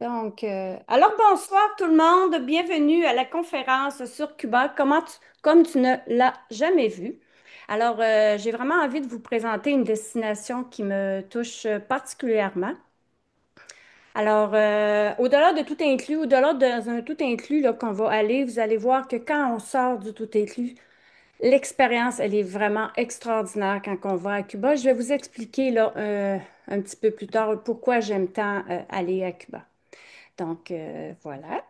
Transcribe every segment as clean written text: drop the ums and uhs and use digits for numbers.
Alors bonsoir tout le monde, bienvenue à la conférence sur Cuba, comme tu ne l'as jamais vu. J'ai vraiment envie de vous présenter une destination qui me touche particulièrement. Au-delà de tout inclus, au-delà d'un tout inclus là, qu'on va aller, vous allez voir que quand on sort du tout inclus, l'expérience, elle est vraiment extraordinaire quand on va à Cuba. Je vais vous expliquer là, un petit peu plus tard pourquoi j'aime tant aller à Cuba. Voilà.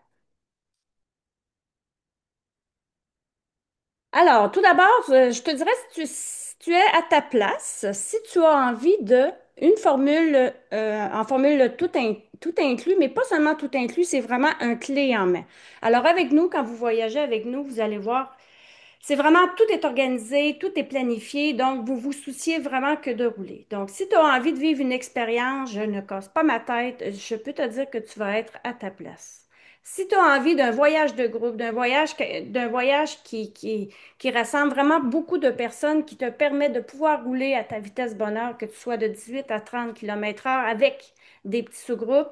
Tout d'abord, je te dirais si tu es à ta place, si tu as envie de une formule en formule tout inclus, mais pas seulement tout inclus, c'est vraiment un clé en main. Alors avec nous, quand vous voyagez avec nous, vous allez voir, c'est vraiment, tout est organisé, tout est planifié, donc vous vous souciez vraiment que de rouler. Donc, si tu as envie de vivre une expérience, je ne casse pas ma tête, je peux te dire que tu vas être à ta place. Si tu as envie d'un voyage de groupe, d'un voyage qui rassemble vraiment beaucoup de personnes, qui te permet de pouvoir rouler à ta vitesse bonheur, que tu sois de 18 à 30 km/h avec des petits sous-groupes,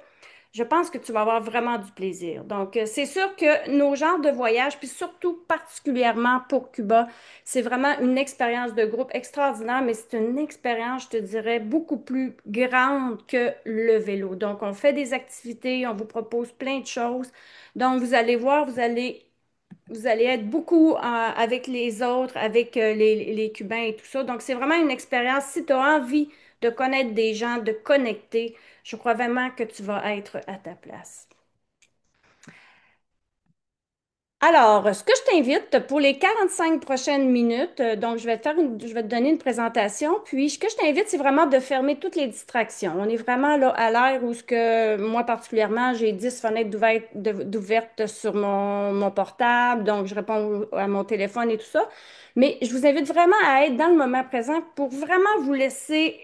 je pense que tu vas avoir vraiment du plaisir. C'est sûr que nos genres de voyages, puis surtout particulièrement pour Cuba, c'est vraiment une expérience de groupe extraordinaire, mais c'est une expérience, je te dirais, beaucoup plus grande que le vélo. Donc, on fait des activités, on vous propose plein de choses. Donc, vous allez voir, vous allez être beaucoup avec les autres, avec les Cubains et tout ça. Donc, c'est vraiment une expérience. Si tu as envie de connaître des gens, de connecter, je crois vraiment que tu vas être à ta place. Ce que je t'invite pour les 45 prochaines minutes, je vais te donner une présentation, puis ce que je t'invite, c'est vraiment de fermer toutes les distractions. On est vraiment là à l'ère où moi particulièrement, j'ai 10 fenêtres d'ouvertes sur mon portable, donc je réponds à mon téléphone et tout ça. Mais je vous invite vraiment à être dans le moment présent pour vraiment vous laisser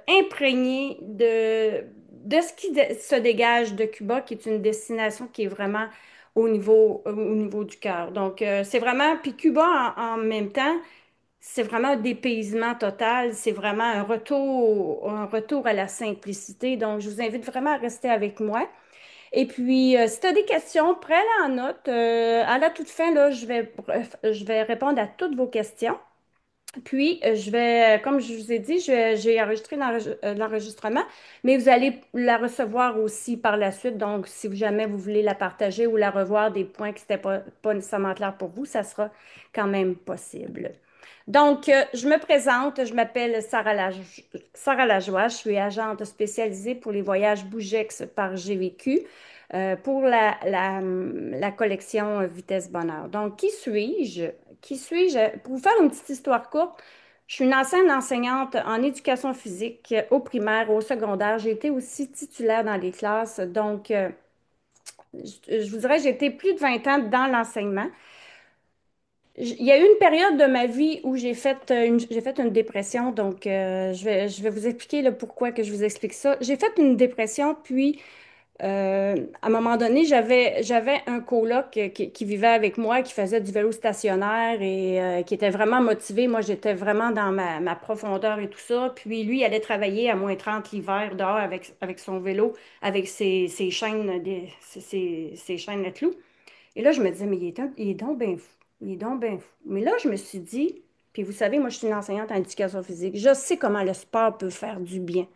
imprégner de ce se dégage de Cuba, qui est une destination qui est vraiment au niveau du cœur. C'est vraiment, puis Cuba en même temps, c'est vraiment un dépaysement total, c'est vraiment un retour à la simplicité. Donc, je vous invite vraiment à rester avec moi. Et puis, si tu as des questions, prends-les en note. À la toute fin, là, je vais répondre à toutes vos questions. Puis, comme je vous ai dit, j'ai enregistré l'enregistrement, mais vous allez la recevoir aussi par la suite. Donc, si jamais vous voulez la partager ou la revoir des points qui n'étaient pas nécessairement clairs pour vous, ça sera quand même possible. Je me présente, je m'appelle Sarah Lajoie, je suis agente spécialisée pour les voyages Bougex par GVQ pour la collection Vitesse Bonheur. Donc, qui suis-je? Qui suis-je? Pour vous faire une petite histoire courte, je suis une ancienne enseignante en éducation physique au primaire, au secondaire. J'ai été aussi titulaire dans les classes. Je vous dirais, j'ai été plus de 20 ans dans l'enseignement. Il y a eu une période de ma vie où j'ai fait une dépression. Je vais vous expliquer le pourquoi que je vous explique ça. J'ai fait une dépression, puis à un moment donné, j'avais un coloc qui vivait avec moi, qui faisait du vélo stationnaire et qui était vraiment motivé. Moi, j'étais vraiment dans ma profondeur et tout ça. Puis lui, il allait travailler à -30 l'hiver dehors avec son vélo, avec ses chaînes, ses chaînes à clous. Et là, je me disais, mais il est donc bien fou. Il est donc bien fou. Mais là, je me suis dit, puis vous savez, moi, je suis une enseignante en éducation physique. Je sais comment le sport peut faire du bien.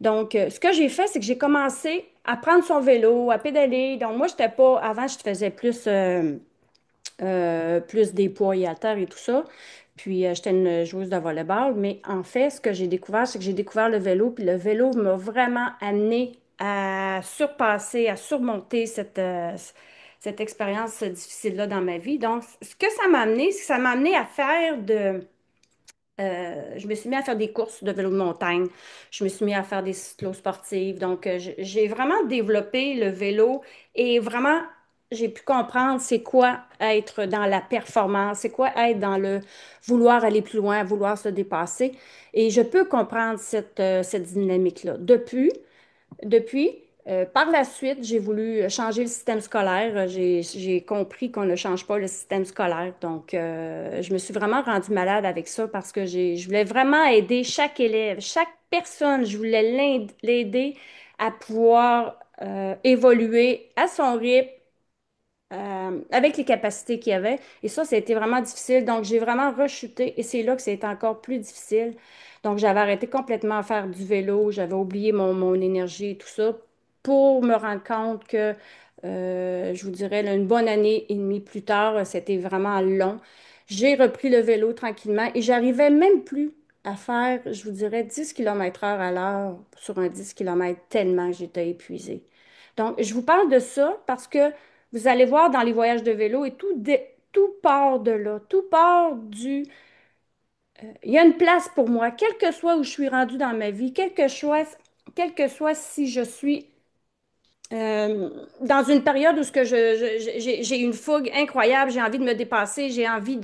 Ce que j'ai fait, c'est que j'ai commencé à prendre son vélo, à pédaler. Donc, moi, j'étais pas. Avant, je faisais plus des poids et haltères et tout ça. Puis, j'étais une joueuse de volleyball. Mais en fait, ce que j'ai découvert, c'est que j'ai découvert le vélo. Puis, le vélo m'a vraiment amené à surpasser, à surmonter cette expérience difficile-là dans ma vie. Donc, ce que ça m'a amené, c'est que ça m'a amené à je me suis mis à faire des courses de vélo de montagne. Je me suis mis à faire des cyclosportives. J'ai vraiment développé le vélo et vraiment, j'ai pu comprendre c'est quoi être dans la performance, c'est quoi être dans le vouloir aller plus loin, vouloir se dépasser. Et je peux comprendre cette dynamique-là. Par la suite, j'ai voulu changer le système scolaire. J'ai compris qu'on ne change pas le système scolaire. Je me suis vraiment rendue malade avec ça parce que je voulais vraiment aider chaque élève, chaque personne. Je voulais l'aider à pouvoir évoluer à son rythme, avec les capacités qu'il y avait. Et ça a été vraiment difficile. Donc, j'ai vraiment rechuté et c'est là que c'est encore plus difficile. Donc, j'avais arrêté complètement de faire du vélo, j'avais oublié mon énergie et tout ça pour me rendre compte que, je vous dirais, là, une bonne année et demie plus tard, c'était vraiment long. J'ai repris le vélo tranquillement et j'arrivais même plus à faire, je vous dirais, 10 km/h à l'heure sur un 10 km tellement j'étais épuisée. Donc, je vous parle de ça parce que vous allez voir dans les voyages de vélo et tout part de là, tout part du... Il y a une place pour moi, quel que soit où je suis rendue dans ma vie, quel que soit si je suis dans une période où ce que j'ai une fougue incroyable, j'ai envie de me dépasser, j'ai envie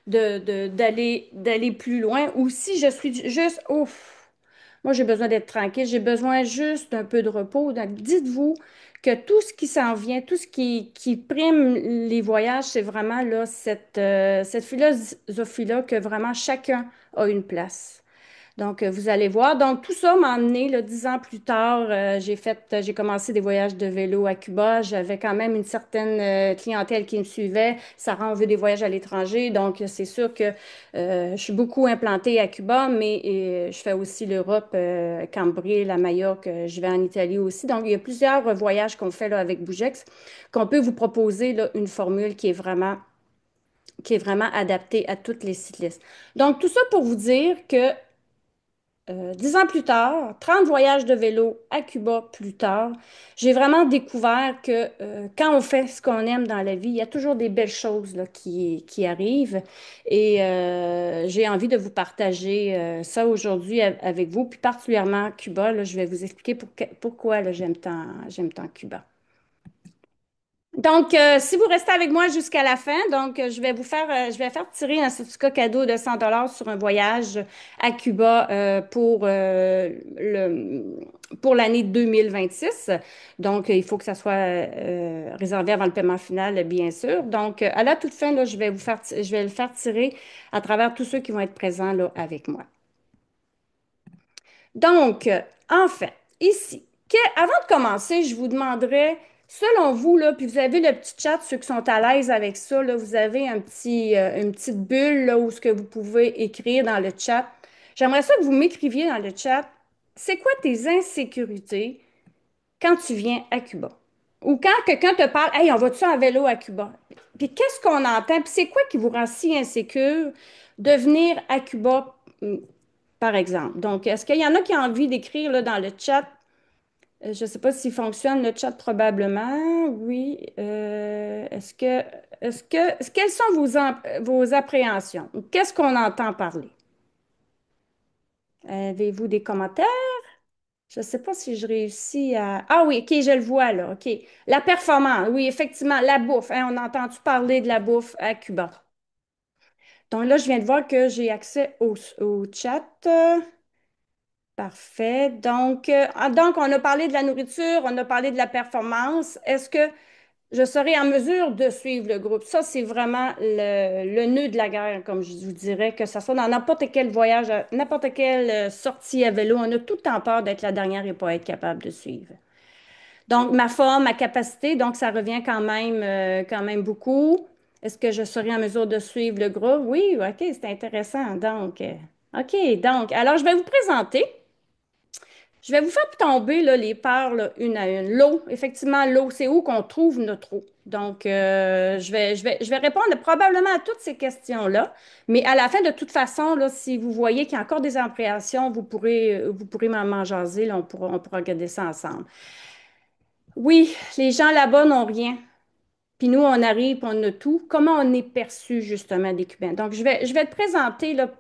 d'aller plus loin, ou si je suis juste, ouf, moi j'ai besoin d'être tranquille, j'ai besoin juste d'un peu de repos. Donc dites-vous que tout ce qui s'en vient, tout ce qui prime les voyages, c'est vraiment là cette philosophie-là que vraiment chacun a une place. Donc, vous allez voir. Donc, tout ça m'a amené, là, 10 ans plus tard, j'ai commencé des voyages de vélo à Cuba. J'avais quand même une certaine clientèle qui me suivait. Sarah, on veut des voyages à l'étranger. Donc, c'est sûr que je suis beaucoup implantée à Cuba, mais je fais aussi l'Europe, Cambrai, la Majorque. Je vais en Italie aussi. Donc, il y a plusieurs voyages qu'on fait là, avec Bougex, qu'on peut vous proposer là, une formule qui est vraiment adaptée à toutes les cyclistes. Donc, tout ça pour vous dire que 10 ans plus tard, 30 voyages de vélo à Cuba plus tard, j'ai vraiment découvert que quand on fait ce qu'on aime dans la vie, il y a toujours des belles choses là, qui arrivent. Et j'ai envie de vous partager ça aujourd'hui avec vous, puis particulièrement Cuba. Là, je vais vous expliquer pourquoi là, j'aime tant Cuba. Donc, si vous restez avec moi jusqu'à la fin, donc je vais faire tirer un certificat cadeau de 100 $ sur un voyage à Cuba pour l'année 2026. Donc, il faut que ça soit réservé avant le paiement final, bien sûr. Donc, à la toute fin, là, je vais le faire tirer à travers tous ceux qui vont être présents là, avec moi. Donc, enfin, ici, avant de commencer, je vous demanderais, selon vous, là, puis vous avez le petit chat, ceux qui sont à l'aise avec ça, là, vous avez une petite bulle là, où ce que vous pouvez écrire dans le chat. J'aimerais ça que vous m'écriviez dans le chat, c'est quoi tes insécurités quand tu viens à Cuba? Ou quand quelqu'un te parle, hey, on va-tu en vélo à Cuba? Puis qu'est-ce qu'on entend? Puis c'est quoi qui vous rend si insécure de venir à Cuba, par exemple? Donc, est-ce qu'il y en a qui ont envie d'écrire là, dans le chat? Je ne sais pas s'il fonctionne, le chat probablement. Oui. Quelles sont vos appréhensions? Qu'est-ce qu'on entend parler? Avez-vous des commentaires? Je ne sais pas si je réussis à... Ah oui, OK, je le vois là. OK. La performance. Oui, effectivement, la bouffe. Hein, on a entendu parler de la bouffe à Cuba. Donc là, je viens de voir que j'ai accès au chat. Parfait. Donc, on a parlé de la nourriture, on a parlé de la performance. Est-ce que je serai en mesure de suivre le groupe? Ça, c'est vraiment le nœud de la guerre, comme je vous dirais, que ce soit dans n'importe quel voyage, n'importe quelle sortie à vélo, on a tout le temps peur d'être la dernière et pas être capable de suivre. Donc, ma forme, ma capacité, donc ça revient quand même beaucoup. Est-ce que je serai en mesure de suivre le groupe? Oui, OK, c'est intéressant. Donc, OK, donc, alors je vais vous présenter. Je vais vous faire tomber là, les peurs là, une à une. L'eau, effectivement, l'eau, c'est où qu'on trouve notre eau. Donc, je vais répondre probablement à toutes ces questions-là. Mais à la fin, de toute façon, là, si vous voyez qu'il y a encore des appréhensions, vous pourrez m'en jaser. Là, on pourra regarder ça ensemble. Oui, les gens là-bas n'ont rien. Puis nous, on arrive, puis on a tout. Comment on est perçu, justement, des Cubains? Donc, je vais te présenter là,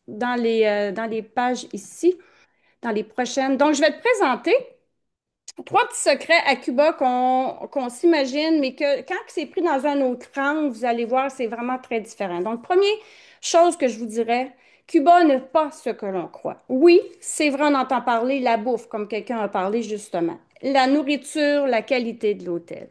dans les pages ici, dans les prochaines. Donc, je vais te présenter trois petits secrets à Cuba qu'on s'imagine, mais que quand c'est pris dans un autre angle, vous allez voir, c'est vraiment très différent. Donc, première chose que je vous dirais, Cuba n'est pas ce que l'on croit. Oui, c'est vrai, on entend parler la bouffe, comme quelqu'un a parlé justement. La nourriture, la qualité de l'hôtel.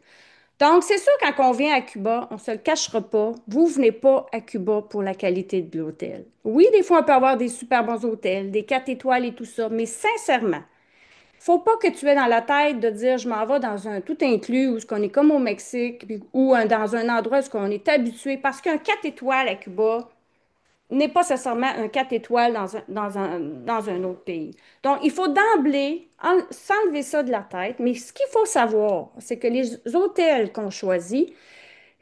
Donc, c'est sûr, quand on vient à Cuba, on ne se le cachera pas, vous venez pas à Cuba pour la qualité de l'hôtel. Oui, des fois, on peut avoir des super bons hôtels, des 4 étoiles et tout ça, mais sincèrement, faut pas que tu aies dans la tête de dire je m'en vais dans un tout inclus où ce qu'on est comme au Mexique ou dans un endroit où ce qu'on est habitué parce qu'un 4 étoiles à Cuba n'est pas nécessairement un 4 étoiles dans un autre pays. Donc, il faut d'emblée s'enlever ça de la tête. Mais ce qu'il faut savoir, c'est que les hôtels qu'on choisit,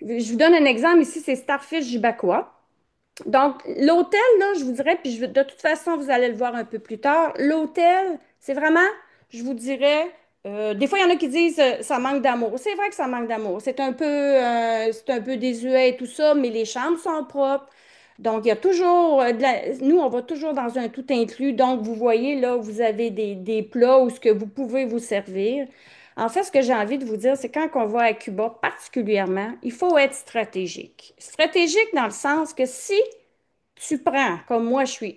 je vous donne un exemple ici, c'est Starfish Jibacoa. Donc, l'hôtel, là, je vous dirais, puis de toute façon, vous allez le voir un peu plus tard, l'hôtel, c'est vraiment, je vous dirais, des fois, il y en a qui disent ça manque d'amour. C'est vrai que ça manque d'amour. C'est un peu désuet et tout ça, mais les chambres sont propres. Donc, il y a toujours, nous, on va toujours dans un tout inclus. Donc, vous voyez, là, vous avez des plats où ce que vous pouvez vous servir. En fait, ce que j'ai envie de vous dire, c'est quand on va à Cuba, particulièrement, il faut être stratégique. Stratégique dans le sens que si tu prends, comme moi, je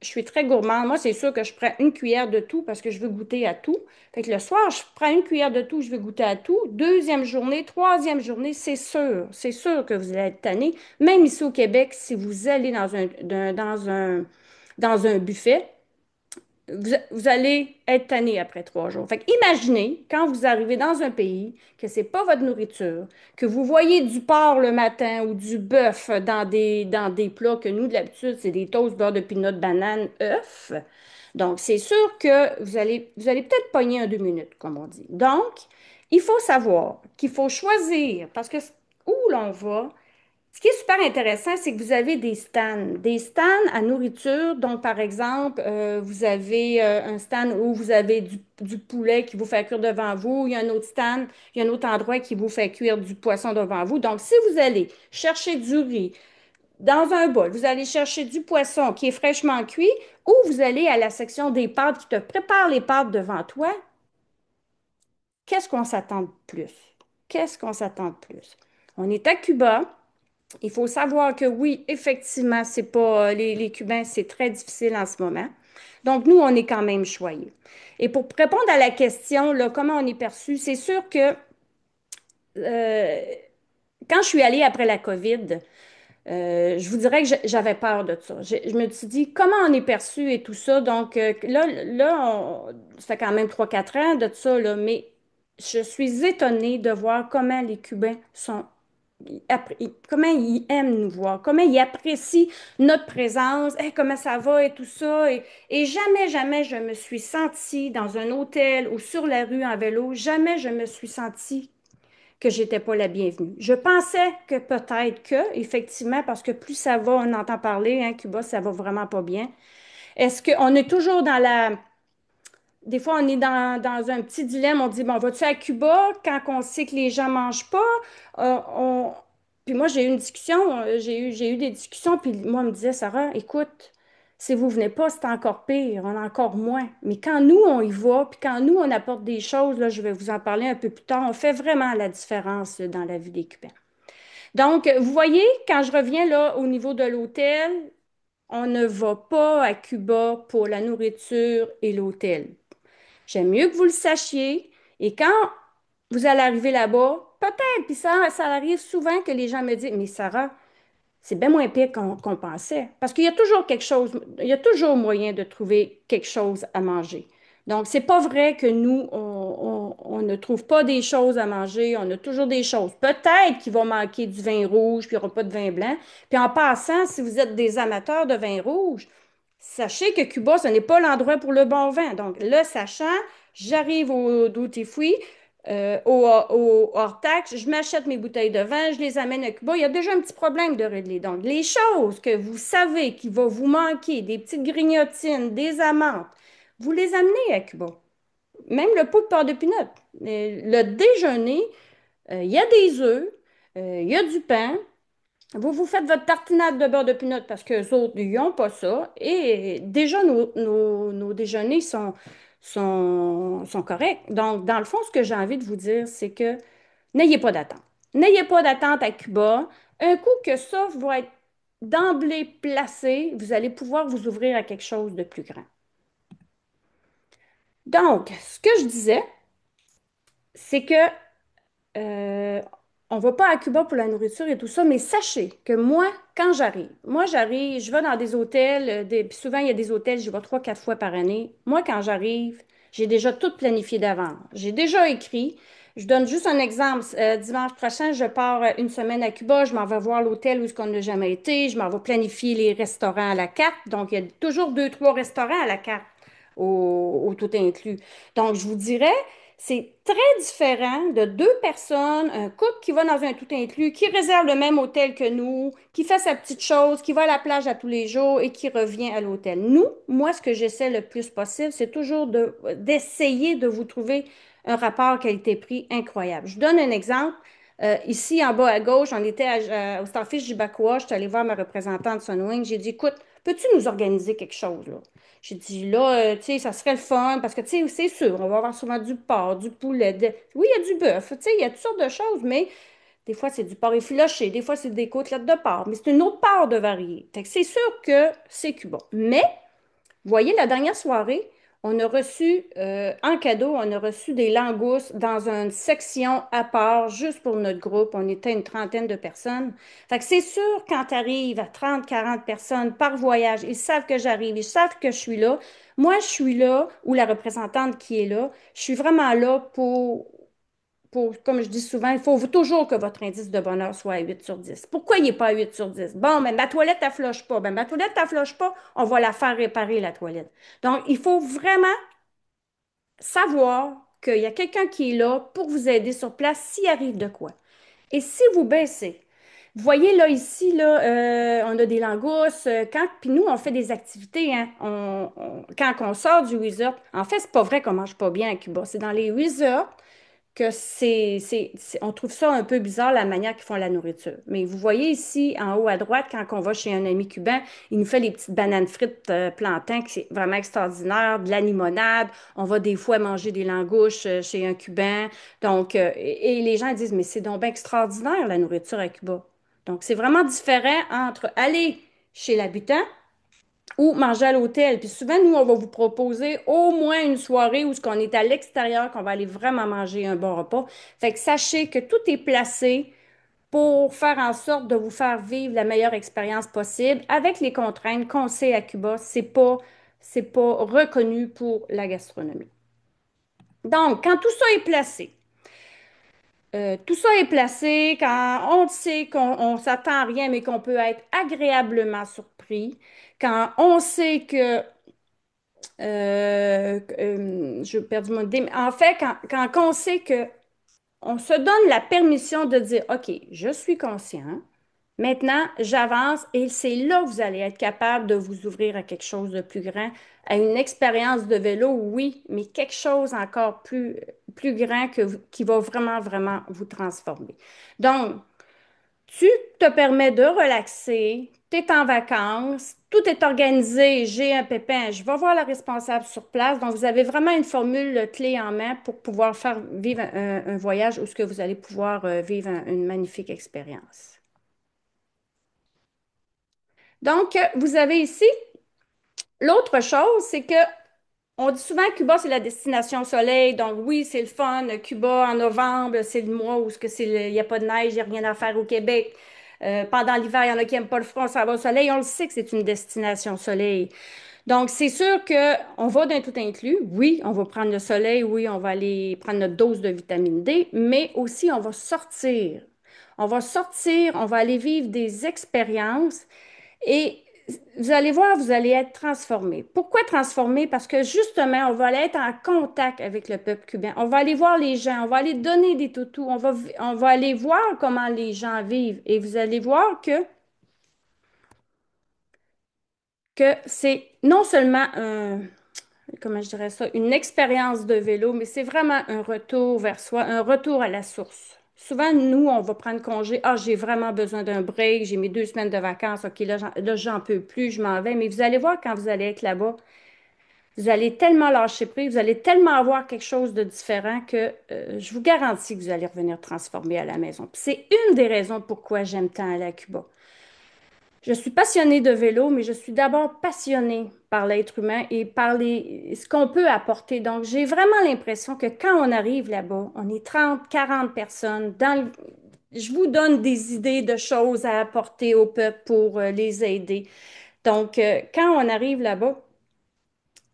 suis très gourmande. Moi, c'est sûr que je prends une cuillère de tout parce que je veux goûter à tout. Fait que le soir, je prends une cuillère de tout, je veux goûter à tout. Deuxième journée, troisième journée, c'est sûr que vous allez être tanné. Même ici au Québec, si vous allez dans un buffet, vous allez être tanné après 3 jours. Fait que imaginez quand vous arrivez dans un pays que c'est pas votre nourriture, que vous voyez du porc le matin ou du bœuf dans des plats que nous, de l'habitude, c'est des toasts, beurre de pinot, banane, œufs. Donc, c'est sûr que vous allez peut-être pogner un 2 minutes, comme on dit. Donc, il faut savoir qu'il faut choisir, parce que où l'on va, ce qui est super intéressant, c'est que vous avez des stands à nourriture. Donc, par exemple, vous avez un stand où vous avez du poulet qui vous fait cuire devant vous. Il y a un autre stand, il y a un autre endroit qui vous fait cuire du poisson devant vous. Donc, si vous allez chercher du riz dans un bol, vous allez chercher du poisson qui est fraîchement cuit, ou vous allez à la section des pâtes qui te prépare les pâtes devant toi, qu'est-ce qu'on s'attend de plus? Qu'est-ce qu'on s'attend de plus? On est à Cuba. Il faut savoir que oui, effectivement, c'est pas les Cubains, c'est très difficile en ce moment. Donc, nous, on est quand même choyés. Et pour répondre à la question, là, comment on est perçu, c'est sûr que euh, quand je suis allée après la COVID, je vous dirais que j'avais peur de ça. Je me suis dit, comment on est perçu et tout ça. Donc, ça fait quand même 3 4 ans de ça, là, mais je suis étonnée de voir comment les Cubains sont comment ils aiment nous voir, comment ils apprécient notre présence, hey, comment ça va et tout ça. Et jamais, jamais je me suis sentie dans un hôtel ou sur la rue en vélo, jamais je me suis sentie que j'étais pas la bienvenue. Je pensais que peut-être que, effectivement, parce que plus ça va, on entend parler, hein, Cuba, ça va vraiment pas bien. Est-ce qu'on est toujours dans la des fois, on est dans un petit dilemme. On dit, bon, vas-tu à Cuba quand on sait que les gens mangent pas? Puis moi, j'ai eu une discussion, j'ai eu des discussions, puis moi, on me disait, Sarah, écoute, si vous venez pas, c'est encore pire, on a encore moins. Mais quand nous, on y va, puis quand nous, on apporte des choses, là, je vais vous en parler un peu plus tard, on fait vraiment la différence dans la vie des Cubains. Donc, vous voyez, quand je reviens là au niveau de l'hôtel, on ne va pas à Cuba pour la nourriture et l'hôtel. J'aime mieux que vous le sachiez. Et quand vous allez arriver là-bas, peut-être, puis ça arrive souvent que les gens me disent, mais Sarah, c'est bien moins pire qu'on pensait. Parce qu'il y a toujours quelque chose, il y a toujours moyen de trouver quelque chose à manger. Donc, c'est pas vrai que nous, on ne trouve pas des choses à manger, on a toujours des choses. Peut-être qu'il va manquer du vin rouge, puis il n'y aura pas de vin blanc. Puis en passant, si vous êtes des amateurs de vin rouge, sachez que Cuba, ce n'est pas l'endroit pour le bon vin. Donc, le sachant, j'arrive au duty free, au hors-taxe, je m'achète mes bouteilles de vin, je les amène à Cuba. Il y a déjà un petit problème de régler. Donc, les choses que vous savez qu'il va vous manquer, des petites grignotines, des amandes, vous les amenez à Cuba. Même le pot de beurre de pinot. Le déjeuner, il y a des œufs, il y a du pain, vous vous faites votre tartinade de beurre de pinot parce qu'eux autres, ils n'ont pas ça. Et déjà, nos déjeuners sont corrects. Donc, dans le fond, ce que j'ai envie de vous dire, c'est que n'ayez pas d'attente. N'ayez pas d'attente à Cuba. Un coup que ça va être d'emblée placé, vous allez pouvoir vous ouvrir à quelque chose de plus grand. Donc, ce que je disais, c'est que Euh, on va pas à Cuba pour la nourriture et tout ça, mais sachez que moi j'arrive, je vais dans des hôtels, puis souvent il y a des hôtels, je vais 3 4 fois par année. Moi, quand j'arrive, J'ai déjà tout planifié d'avance. J'ai déjà écrit. Je donne juste un exemple. Dimanche prochain, je pars une semaine à Cuba. Je m'en vais voir l'hôtel où est-ce qu'on n'a jamais été. Je m'en vais planifier les restaurants à la carte. Donc, il y a toujours deux, trois restaurants à la carte au tout inclus. Donc, je vous dirais, c'est très différent de deux personnes, un couple qui va dans un tout inclus, qui réserve le même hôtel que nous, qui fait sa petite chose, qui va à la plage à tous les jours et qui revient à l'hôtel. Nous, moi, ce que j'essaie le plus possible, c'est toujours d'essayer de vous trouver un rapport qualité-prix incroyable. Je vous donne un exemple. Ici, en bas à gauche, on était au Starfish du Bacoa. Je suis allée voir ma représentante de Sunwing. J'ai dit, écoute, peux-tu nous organiser quelque chose, là? J'ai dit, là, tu sais, ça serait le fun parce que, tu sais, c'est sûr, on va avoir souvent du porc, du poulet. Oui, il y a du bœuf, tu sais, il y a toutes sortes de choses, mais des fois, c'est du porc effiloché, des fois, c'est des côtelettes de porc, mais c'est une autre part de varier. Fait que c'est sûr que c'est cubain. Mais vous voyez, la dernière soirée, on a reçu, en cadeau, on a reçu des langoustes dans une section à part, juste pour notre groupe. On était une trentaine de personnes. Fait que c'est sûr, quand tu arrives à 30, 40 personnes par voyage, ils savent que j'arrive, ils savent que je suis là. Moi, je suis là, ou la représentante qui est là, je suis vraiment là comme je dis souvent, il faut toujours que votre indice de bonheur soit à 8 sur 10. Pourquoi il n'est pas à 8 sur 10? Bon, mais ma toilette, elle flush pas. Ben, ma toilette, elle flush pas, on va la faire réparer, la toilette. Donc, il faut vraiment savoir qu'il y a quelqu'un qui est là pour vous aider sur place s'il arrive de quoi. Et si vous baissez, vous voyez là ici, là, on a des langoustes. Puis nous, on fait des activités. Hein, quand on sort du resort, en fait, c'est pas vrai qu'on mange pas bien à Cuba. C'est dans les resorts que on trouve ça un peu bizarre la manière qu'ils font la nourriture. Mais vous voyez ici, en haut à droite, quand on va chez un ami cubain, il nous fait les petites bananes frites plantains, qui c'est vraiment extraordinaire, de la limonade. On va des fois manger des langoustes chez un Cubain. Donc, et les gens disent, mais c'est donc bien extraordinaire la nourriture à Cuba. Donc, c'est vraiment différent entre aller chez l'habitant ou manger à l'hôtel. Puis souvent, nous, on va vous proposer au moins une soirée où ce qu'on est à l'extérieur, qu'on va aller vraiment manger un bon repas. Fait que sachez que tout est placé pour faire en sorte de vous faire vivre la meilleure expérience possible avec les contraintes qu'on sait à Cuba. C'est pas reconnu pour la gastronomie. Donc, quand tout ça est placé, quand on sait qu'on s'attend à rien, mais qu'on peut être agréablement surpris, quand on sait que je perds mon idée. Mais en fait, quand on sait que on se donne la permission de dire, OK, je suis conscient, maintenant j'avance et c'est là que vous allez être capable de vous ouvrir à quelque chose de plus grand, à une expérience de vélo, oui, mais quelque chose encore plus grand qui va vraiment, vraiment vous transformer. Donc, tu te permets de relaxer, tu es en vacances, tout est organisé, j'ai un pépin, je vais voir la responsable sur place. Donc, vous avez vraiment une formule clé en main pour pouvoir faire vivre un voyage où ce que vous allez pouvoir vivre une magnifique expérience. Donc, vous avez ici l'autre chose, c'est que on dit souvent que Cuba, c'est la destination soleil. Donc, oui, c'est le fun. Cuba, en novembre, c'est le mois où il n'y a pas de neige, il n'y a rien à faire au Québec. Pendant l'hiver, il y en a qui n'aiment pas le froid, ça va au soleil. On le sait que c'est une destination soleil. Donc, c'est sûr qu'on va d'un tout inclus. Oui, on va prendre le soleil. Oui, on va aller prendre notre dose de vitamine D. Mais aussi, on va sortir. On va sortir, on va aller vivre des expériences. Et vous allez voir, vous allez être transformé. Pourquoi transformé? Parce que justement, on va aller être en contact avec le peuple cubain. On va aller voir les gens, on va aller donner des toutous, on va aller voir comment les gens vivent. Et vous allez voir que c'est non seulement comment je dirais ça, une expérience de vélo, mais c'est vraiment un retour vers soi, un retour à la source. Souvent, nous, on va prendre congé. Ah, j'ai vraiment besoin d'un break, j'ai mes 2 semaines de vacances. OK, là, j'en peux plus, je m'en vais. Mais vous allez voir quand vous allez être là-bas, vous allez tellement lâcher prise, vous allez tellement avoir quelque chose de différent que je vous garantis que vous allez revenir transformer à la maison. Puis c'est une des raisons pourquoi j'aime tant aller à Cuba. Je suis passionnée de vélo, mais je suis d'abord passionnée par l'être humain et par ce qu'on peut apporter. Donc, j'ai vraiment l'impression que quand on arrive là-bas, on est 30, 40 personnes. Je vous donne des idées de choses à apporter au peuple pour les aider. Donc, quand on arrive là-bas,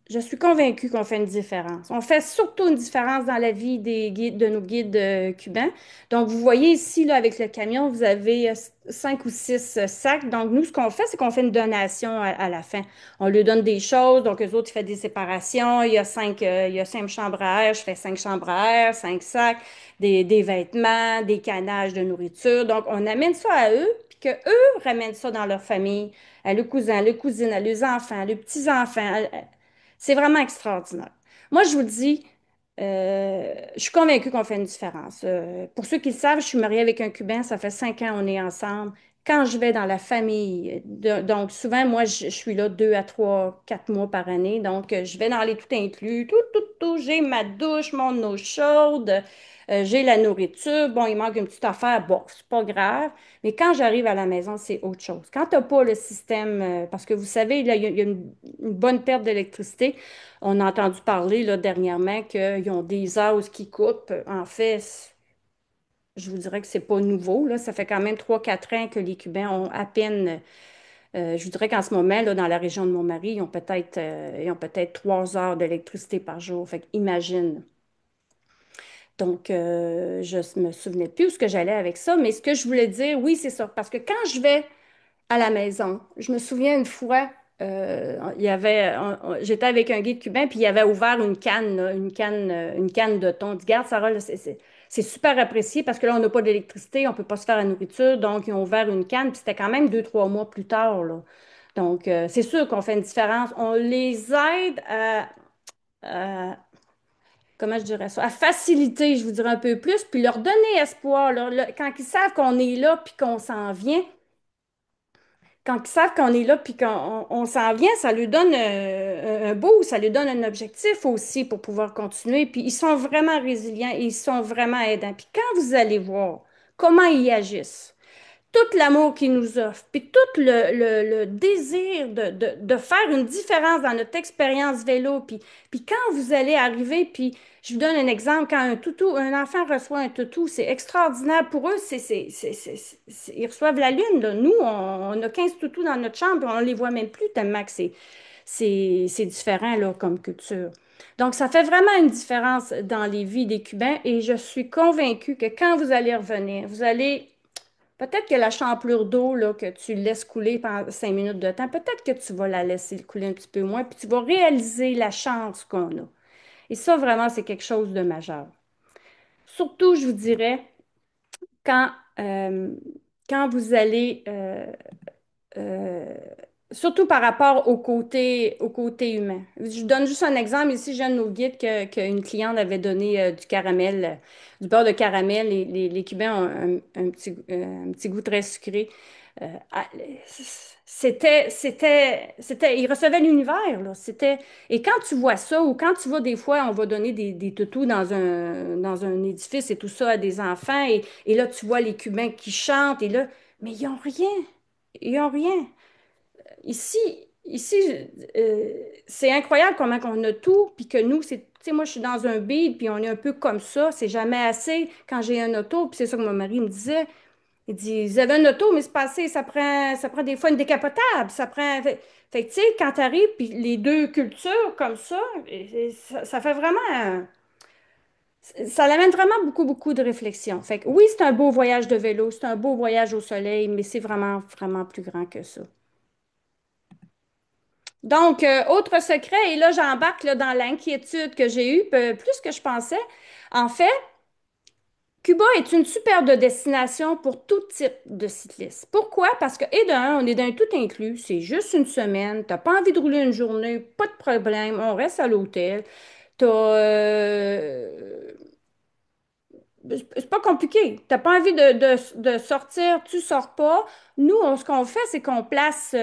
Je suis convaincue qu'on fait une différence. On fait surtout une différence dans la vie des guides, de nos guides cubains. Donc, vous voyez ici, là, avec le camion, vous avez 5 ou 6 sacs. Donc, nous, ce qu'on fait, c'est qu'on fait une donation à la fin. On lui donne des choses. Donc, eux autres, ils font des séparations. Il y a 5 chambres à air. Je fais 5 chambres à air, 5 sacs, des vêtements, des canages de nourriture. Donc, on amène ça à eux, puis que eux ramènent ça dans leur famille, à leurs cousins, à leurs cousines, à leurs enfants, à leurs petits-enfants. C'est vraiment extraordinaire. Moi, je vous dis, je suis convaincue qu'on fait une différence. Pour ceux qui le savent, je suis mariée avec un Cubain, ça fait 5 ans on est ensemble. Quand je vais dans la famille, donc souvent, moi, je suis là 2 à 3, 4 mois par année. Donc, je vais dans les tout inclus, tout. J'ai ma douche, mon eau chaude, j'ai la nourriture. Bon, il manque une petite affaire, bon, c'est pas grave. Mais quand j'arrive à la maison, c'est autre chose. Quand tu n'as pas le système, parce que vous savez, là, il y a une bonne perte d'électricité. On a entendu parler là, dernièrement qu'ils ont des hauses qui coupent. En fait, je vous dirais que c'est pas nouveau, là. Ça fait quand même 3 4 ans que les Cubains ont à peine, je vous dirais qu'en ce moment, là, dans la région de mon mari, ils ont peut-être 3 heures d'électricité par jour. Fait imagine. Donc, je me souvenais plus où ce que j'allais avec ça, mais ce que je voulais dire, oui, c'est ça. Parce que quand je vais à la maison. Je me souviens une fois, j'étais avec un guide cubain, puis il avait ouvert une canne, là, une canne de thon. Il dit, regarde, Sarah, là, c'est super apprécié parce que là, on n'a pas d'électricité, on ne peut pas se faire la nourriture. Donc, ils ont ouvert une canne, puis c'était quand même 2 3 mois plus tard, là. Donc, c'est sûr qu'on fait une différence. On les aide comment je dirais ça, à faciliter, je vous dirais un peu plus, puis leur donner espoir, là. Quand ils savent qu'on est là, puis qu'on s'en vient, quand ils savent qu'on est là puis qu'on s'en vient, ça lui donne un boost, ça lui donne un objectif aussi pour pouvoir continuer. Puis ils sont vraiment résilients et ils sont vraiment aidants. Puis quand vous allez voir comment ils agissent, tout l'amour qu'il nous offre, puis tout le désir de faire une différence dans notre expérience vélo, puis quand vous allez arriver, puis je vous donne un exemple, quand un enfant reçoit un toutou, c'est extraordinaire pour eux, ils reçoivent la lune, là. Nous, on a 15 toutous dans notre chambre, puis on ne les voit même plus tellement que c'est différent, là, comme culture. Donc, ça fait vraiment une différence dans les vies des Cubains et je suis convaincue que quand vous allez revenir, vous allez. Peut-être que la champlure d'eau là, que tu laisses couler pendant 5 minutes de temps, peut-être que tu vas la laisser couler un petit peu moins, puis tu vas réaliser la chance qu'on a. Et ça, vraiment, c'est quelque chose de majeur. Surtout, je vous dirais, quand, euh, quand vous allez euh, surtout par rapport au côté humain. Je donne juste un exemple. Ici, j'ai un de nos guides qu'une cliente avait donné du caramel, du beurre de caramel. Les Cubains ont un petit goût très sucré. Euh, ah, ils recevaient l'univers, là. Et quand tu vois ça, ou quand tu vas des fois, on va donner des toutous dans un édifice et tout ça à des enfants, et là, tu vois les Cubains qui chantent, et là, mais ils n'ont rien. Ils n'ont rien. Ici, ici, c'est incroyable comment on a tout, puis que nous, tu sais, moi, je suis dans un bide, puis on est un peu comme ça, c'est jamais assez quand j'ai un auto, puis c'est ça que mon mari me disait. Il dit, vous avez un auto, mais c'est pas assez, ça prend des fois une décapotable, fait que, tu sais, quand tu arrives, puis les deux cultures comme ça, ça fait vraiment, ça l'amène vraiment beaucoup, beaucoup de réflexion. Fait que oui, c'est un beau voyage de vélo, c'est un beau voyage au soleil, mais c'est vraiment, vraiment plus grand que ça. Donc, autre secret, et là, j'embarque là, dans l'inquiétude que j'ai eue, plus que je pensais. En fait, Cuba est une superbe destination pour tout type de cycliste. Pourquoi? Parce que, et d'un, on est d'un tout inclus, c'est juste une semaine, t'as pas envie de rouler une journée, pas de problème, on reste à l'hôtel. T'as, c'est pas compliqué. T'as pas envie de sortir, tu sors pas. Nous, ce qu'on fait, c'est qu'on place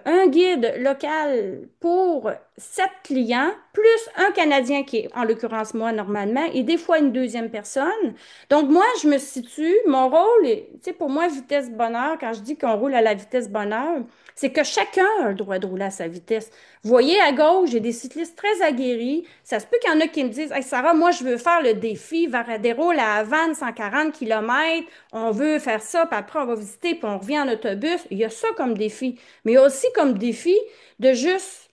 un guide local pour 7 clients, plus un Canadien qui est, en l'occurrence moi, normalement, et des fois une deuxième personne. Donc, moi, je me situe, mon rôle, tu sais, pour moi, vitesse bonheur, quand je dis qu'on roule à la vitesse bonheur, c'est que chacun a le droit de rouler à sa vitesse. Vous voyez, à gauche, j'ai des cyclistes très aguerris. Ça se peut qu'il y en a qui me disent, hey, Sarah, moi, je veux faire le défi Varadero, la Havane, 140 km. On veut faire ça, puis après, on va visiter, puis on revient en autobus. Il y a ça comme défi. Mais il y a aussi comme défi de juste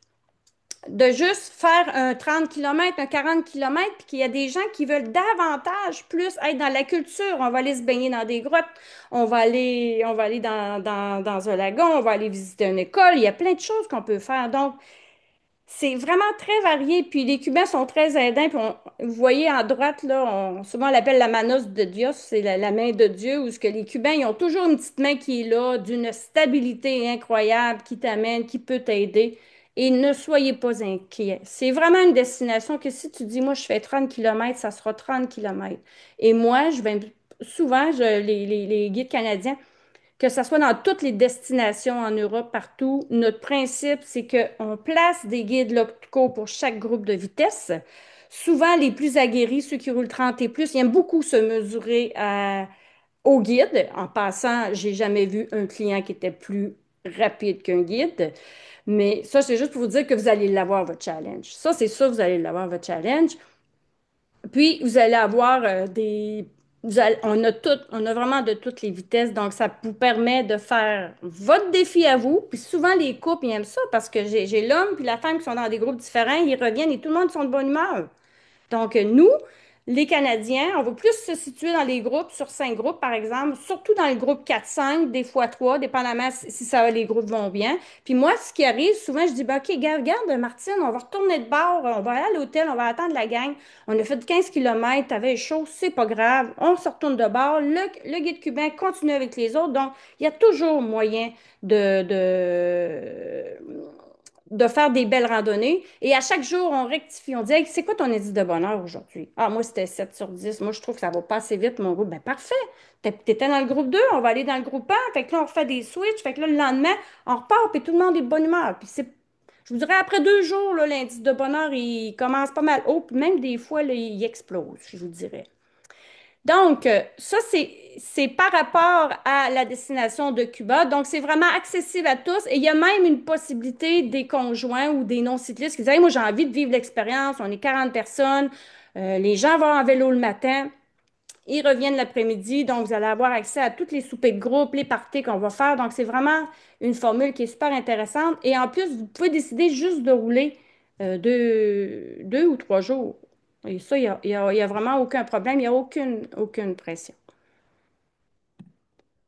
de juste faire un 30 km, un 40 km, puis qu'il y a des gens qui veulent davantage plus être dans la culture. On va aller se baigner dans des grottes, on va aller dans un lagon, on va aller visiter une école. Il y a plein de choses qu'on peut faire. Donc, c'est vraiment très varié. Puis les Cubains sont très aidants. Puis vous voyez en droite, là, souvent on l'appelle la manos de Dios, c'est la main de Dieu, où ce que les Cubains, ils ont toujours une petite main qui est là, d'une stabilité incroyable, qui t'amène, qui peut t'aider. Et ne soyez pas inquiets. C'est vraiment une destination que si tu dis, moi, je fais 30 kilomètres, ça sera 30 kilomètres. Et moi, souvent, les guides canadiens, que ce soit dans toutes les destinations en Europe, partout, notre principe, c'est qu'on place des guides locaux pour chaque groupe de vitesse. Souvent, les plus aguerris, ceux qui roulent 30 et plus, ils aiment beaucoup se mesurer au guide. En passant, j'ai jamais vu un client qui était plus rapide qu'un guide. Mais ça, c'est juste pour vous dire que vous allez l'avoir, votre challenge. Ça, c'est sûr, vous allez l'avoir, votre challenge. Puis, vous allez avoir on a vraiment de toutes les vitesses, donc ça vous permet de faire votre défi à vous. Puis souvent, les couples, ils aiment ça parce que j'ai l'homme puis la femme qui sont dans des groupes différents, ils reviennent et tout le monde sont de bonne humeur. Donc, nous, les Canadiens, on va plus se situer dans les groupes, sur 5 groupes, par exemple, surtout dans le groupe 4-5, des fois 3, dépendamment si ça va, les groupes vont bien. Puis moi, ce qui arrive, souvent, je dis, ben, OK, regarde, Martine, on va retourner de bord, on va aller à l'hôtel, on va attendre la gang. On a fait 15 kilomètres, t'avais chaud, c'est pas grave, on se retourne de bord. Le guide cubain continue avec les autres. Donc, il y a toujours moyen de faire des belles randonnées. Et à chaque jour, on rectifie. On dit, hey, c'est quoi ton indice de bonheur aujourd'hui? Ah, moi, c'était 7 sur 10. Moi, je trouve que ça va pas assez vite, mon groupe. Ben, parfait. T'étais dans le groupe 2, on va aller dans le groupe 1. Fait que là, on refait des switches. Fait que là, le lendemain, on repart, puis tout le monde est de bonne humeur. Puis je vous dirais, après 2 jours, là, l'indice de bonheur, il commence pas mal haut. Puis même des fois, là, il explose, je vous dirais. Donc, ça, c'est par rapport à la destination de Cuba. Donc, c'est vraiment accessible à tous. Et il y a même une possibilité des conjoints ou des non-cyclistes qui disent, hey, moi, j'ai envie de vivre l'expérience. On est 40 personnes. Les gens vont en vélo le matin. Ils reviennent l'après-midi. Donc, vous allez avoir accès à toutes les soupers de groupe, les parties qu'on va faire. Donc, c'est vraiment une formule qui est super intéressante. Et en plus, vous pouvez décider juste de rouler 2 ou 3 jours. Et ça, il y a vraiment aucun problème. Il n'y a aucune pression.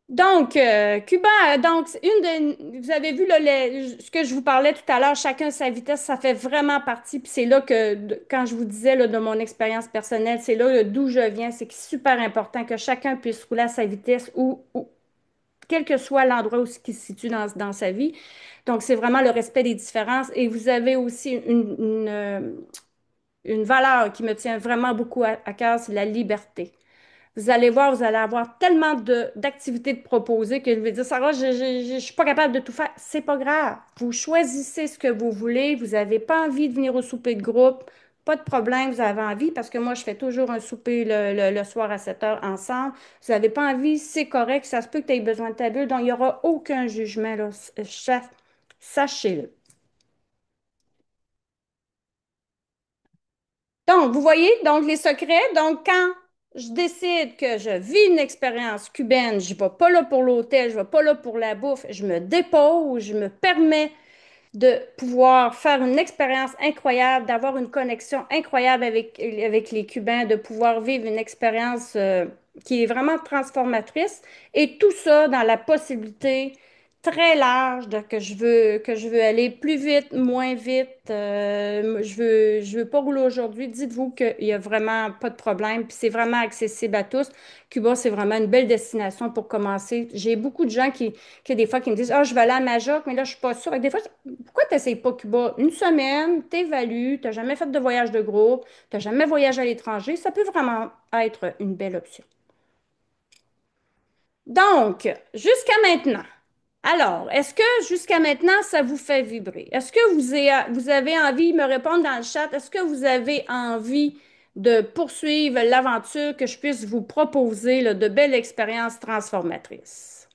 Donc, Cuba, donc, vous avez vu là, ce que je vous parlais tout à l'heure, chacun sa vitesse, ça fait vraiment partie. Puis c'est là que, quand je vous disais là, de mon expérience personnelle, c'est là d'où je viens, c'est que c'est super important que chacun puisse rouler à sa vitesse ou quel que soit l'endroit où il se situe dans sa vie. Donc, c'est vraiment le respect des différences. Et vous avez aussi une valeur qui me tient vraiment beaucoup à cœur, c'est la liberté. Vous allez voir, vous allez avoir tellement d'activités de proposer que je vais dire, Sarah, je suis pas capable de tout faire. C'est pas grave. Vous choisissez ce que vous voulez. Vous n'avez pas envie de venir au souper de groupe. Pas de problème, vous avez envie, parce que moi, je fais toujours un souper le soir à 7 heures ensemble. Vous n'avez pas envie, c'est correct. Ça se peut que tu aies besoin de ta bulle. Donc, il n'y aura aucun jugement, là. Sachez-le. Donc, vous voyez, donc les secrets. Donc, quand je décide que je vis une expérience cubaine, je ne vais pas là pour l'hôtel, je ne vais pas là pour la bouffe, je me dépose, je me permets de pouvoir faire une expérience incroyable, d'avoir une connexion incroyable avec les Cubains, de pouvoir vivre une expérience qui est vraiment transformatrice. Et tout ça dans la possibilité très large que je veux aller plus vite, moins vite. Je veux pas rouler aujourd'hui. Dites-vous qu'il y a vraiment pas de problème. Puis c'est vraiment accessible à tous. Cuba, c'est vraiment une belle destination pour commencer. J'ai beaucoup de gens qui des fois qui me disent, ah, je vais aller à Majorque, mais là, je suis pas sûre. Fait que des fois, pourquoi tu n'essayes pas Cuba? Une semaine, t'évalues, tu n'as jamais fait de voyage de groupe, tu n'as jamais voyagé à l'étranger. Ça peut vraiment être une belle option. Donc, jusqu'à maintenant. Alors, est-ce que jusqu'à maintenant, ça vous fait vibrer? Est-ce que vous avez envie de me répondre dans le chat? Est-ce que vous avez envie de poursuivre l'aventure que je puisse vous proposer là, de belles expériences transformatrices?